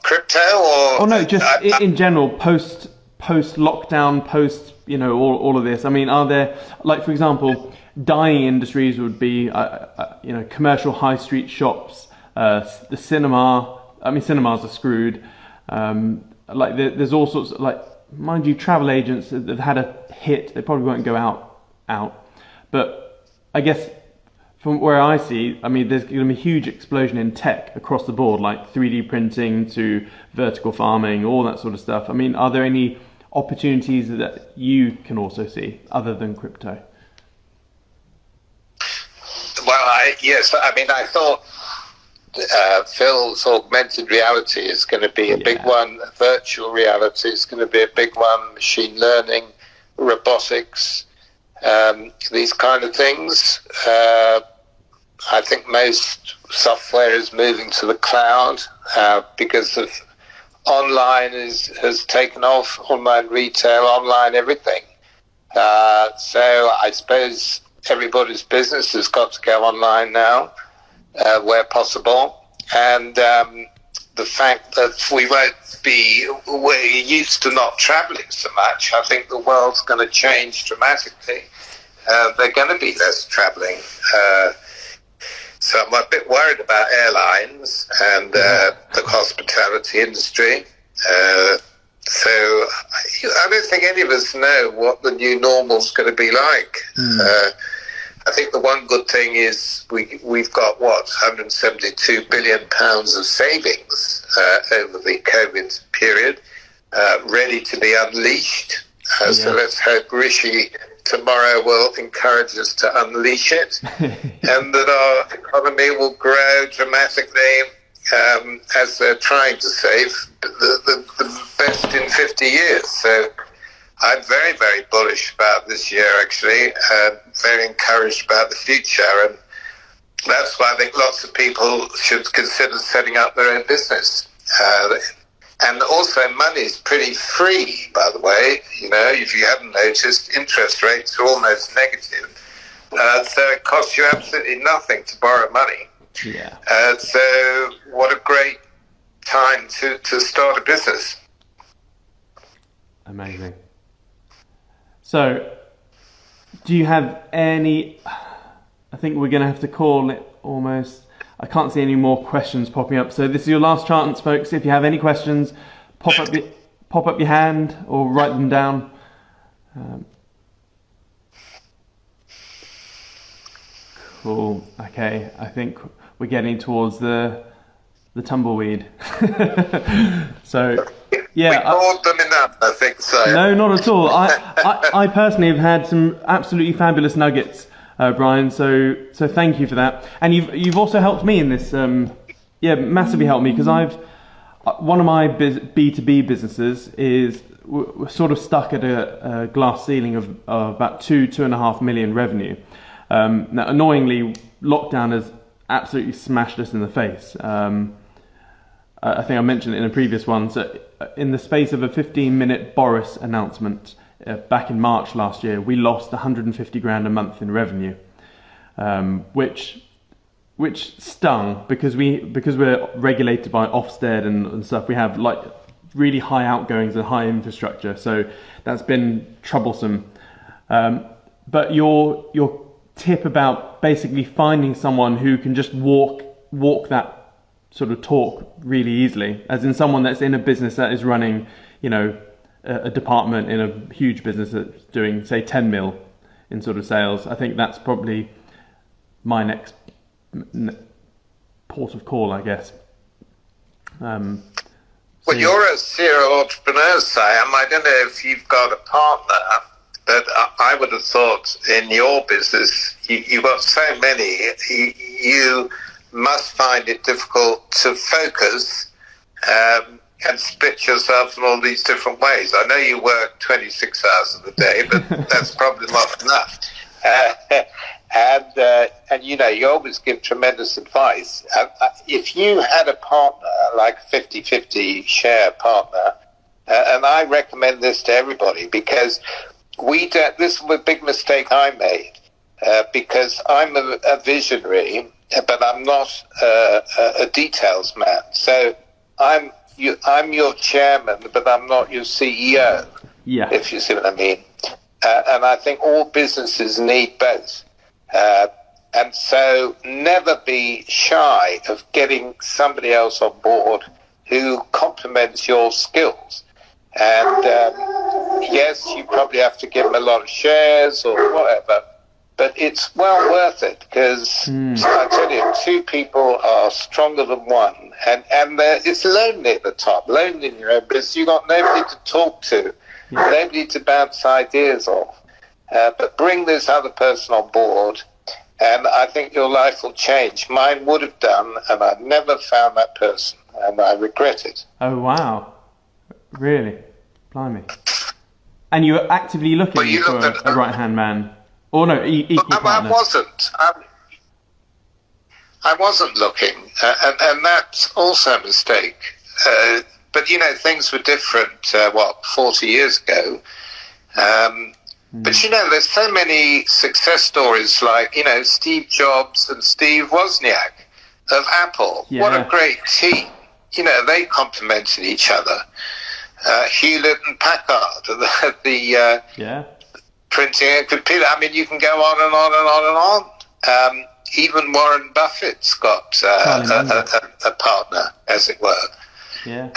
crypto or? Oh no, just in general, post lockdown, post, you know, all of this. I mean, are there, like, for example, dying industries would be, you know, commercial high street shops, the cinema. I mean, cinemas are screwed. Like there's all sorts of, like, mind you, travel agents that have had a hit, they probably won't go out. But I guess from where I see, I mean, there's going to be a huge explosion in tech across the board, like 3D printing to vertical farming, all that sort of stuff. I mean, are there any opportunities that you can also see other than crypto? Yes, I mean, I thought Phil's augmented reality is going to be a big one. Virtual reality is going to be a big one. Machine learning, robotics, these kind of things. I think most software is moving to the cloud because of online has taken off, online retail, online everything. So I suppose everybody's business has got to go online now, where possible. And the fact that we're used to not traveling so much, I think the world's going to change dramatically. They're going to be less traveling. So I'm a bit worried about airlines and the hospitality industry. So I don't think any of us know what the new normal is going to be like. I think the one good thing is we've got, 172 billion pounds of savings over the COVID period, ready to be unleashed. So let's hope Rishi tomorrow will encourage us to unleash it, and that our economy will grow dramatically, as they're trying to save the best in 50 years. So I'm very, very bullish about this year, actually, and very encouraged about the future. And that's why I think lots of people should consider setting up their own business. And also, money is pretty free, by the way. You know, if you haven't noticed, interest rates are almost negative. So it costs you absolutely nothing to borrow money. Yeah. So what a great time to start a business. Amazing. So, do you have any... I think we're going to have to call it almost... I can't see any more questions popping up. So this is your last chance, folks. If you have any questions, pop up your hand or write them down. Cool. Okay. I think we're getting towards the tumbleweed. So yeah. We bored them enough, I think so. No, not at all. I personally have had some absolutely fabulous nuggets. Brian, so thank you for that, and you've also helped me in this. Massively helped me, because one of my B2B businesses is we're sort of stuck at a glass ceiling of about 2.5 million revenue. Now, annoyingly, lockdown has absolutely smashed us in the face. I think I mentioned it in a previous one. So, in the space of a 15-minute Boris announcement. Back in March last year, we lost 150 grand a month in revenue, which stung because we're regulated by Ofsted and stuff. We have like really high outgoings and high infrastructure, so that's been troublesome. But your tip about basically finding someone who can just walk that sort of talk really easily, as in someone that's in a business that is running, a department in a huge business that's doing, say, 10 mil in sort of sales. I think that's probably my next port of call, I guess. Well, you're a serial entrepreneur, Siam. I don't know if you've got a partner, but I would have thought in your business, you've got so many, you must find it difficult to focus and split yourself in all these different ways. I know you work 26 hours of the day, but that's probably not enough. And you always give tremendous advice. If you had a partner, like a 50-50 share partner, and I recommend this to everybody, because this was a big mistake I made, because I'm a visionary, but I'm not a details man. So I'm your chairman, but I'm not your CEO, if you see what I mean. And I think all businesses need both. And so never be shy of getting somebody else on board who complements your skills. And yes, you probably have to give them a lot of shares or whatever, but it's well worth it, because I tell you, two people are stronger than one, and it's lonely at the top, lonely in your own business. You've got nobody to talk to, nobody to bounce ideas off, but bring this other person on board, And I think your life will change. Mine would have done, and I've never found that person, and I regret it. Oh, wow. Really? Blimey. And you were actively looking for a right-hand man? Or no, equal partner? I wasn't looking, and that's also a mistake. But, you know, things were different, 40 years ago. But, you know, there's so many success stories like, you know, Steve Jobs and Steve Wozniak of Apple. Yeah. What a great team. You know, they complemented each other. Hewlett and Packard, the printing and computer. I mean, you can go on and on and on and on. Even Warren Buffett's got a partner, as it were. Yeah.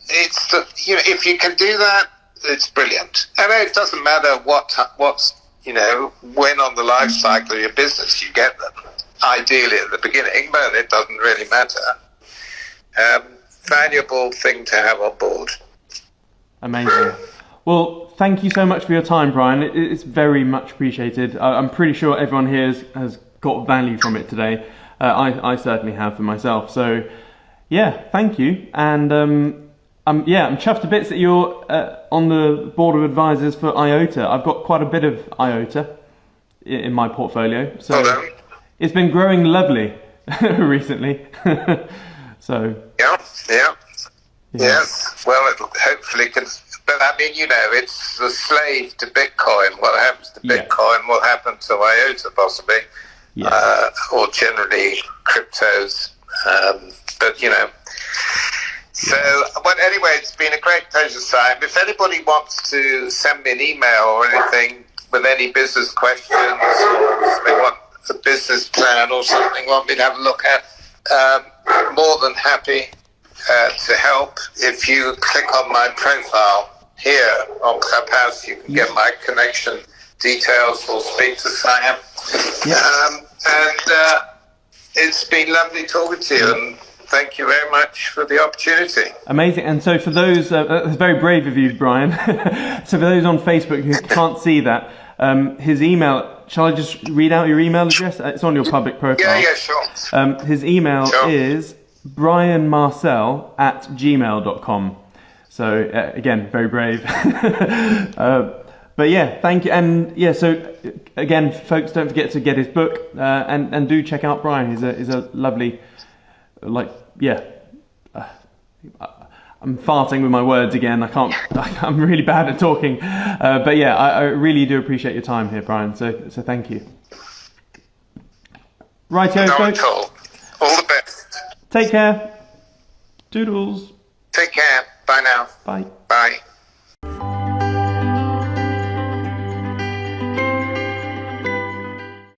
It's you know, if you can do that, it's brilliant. And it doesn't matter what's you know, when on the life cycle of your business you get them. Ideally at the beginning, but it doesn't really matter. Valuable thing to have on board. Amazing. Well, thank you so much for your time, Brian. It's very much appreciated. I'm pretty sure everyone here has got value from it today. I certainly have for myself. So, yeah, thank you. And I'm chuffed to bits that you're on the board of advisors for IOTA. I've got quite a bit of IOTA in my portfolio. So it's been growing lovely recently. So. Yeah. Yes. Well, it hopefully can. But I mean, you know, it's the slave to Bitcoin. What happens to Bitcoin will happen to IOTA possibly, or generally cryptos. But you know, so. But anyway, it's been a great pleasure, Simon. If anybody wants to send me an email or anything with any business questions, or if they want a business plan or something, want me to have a look at, more than happy to help. If you click on my profile here on Clubhouse, you can get my connection details or speak to Siam. And it's been lovely talking to you, and thank you very much for the opportunity. Amazing. And so for those, that's very brave of you, Brian. So for those on Facebook who can't see that, his email, shall I just read out your email address? It's on your public profile. Yeah, sure. His email is brianmarcel@gmail.com. So again, very brave. But yeah, thank you. And yeah, so again, folks, don't forget to get his book and do check out Brian. He's a lovely, I'm farting with my words again. I'm really bad at talking. But yeah, I really do appreciate your time here, Brian. So thank you. Righto, folks. All the best. Take care. Doodles. Take care. Bye now. Bye.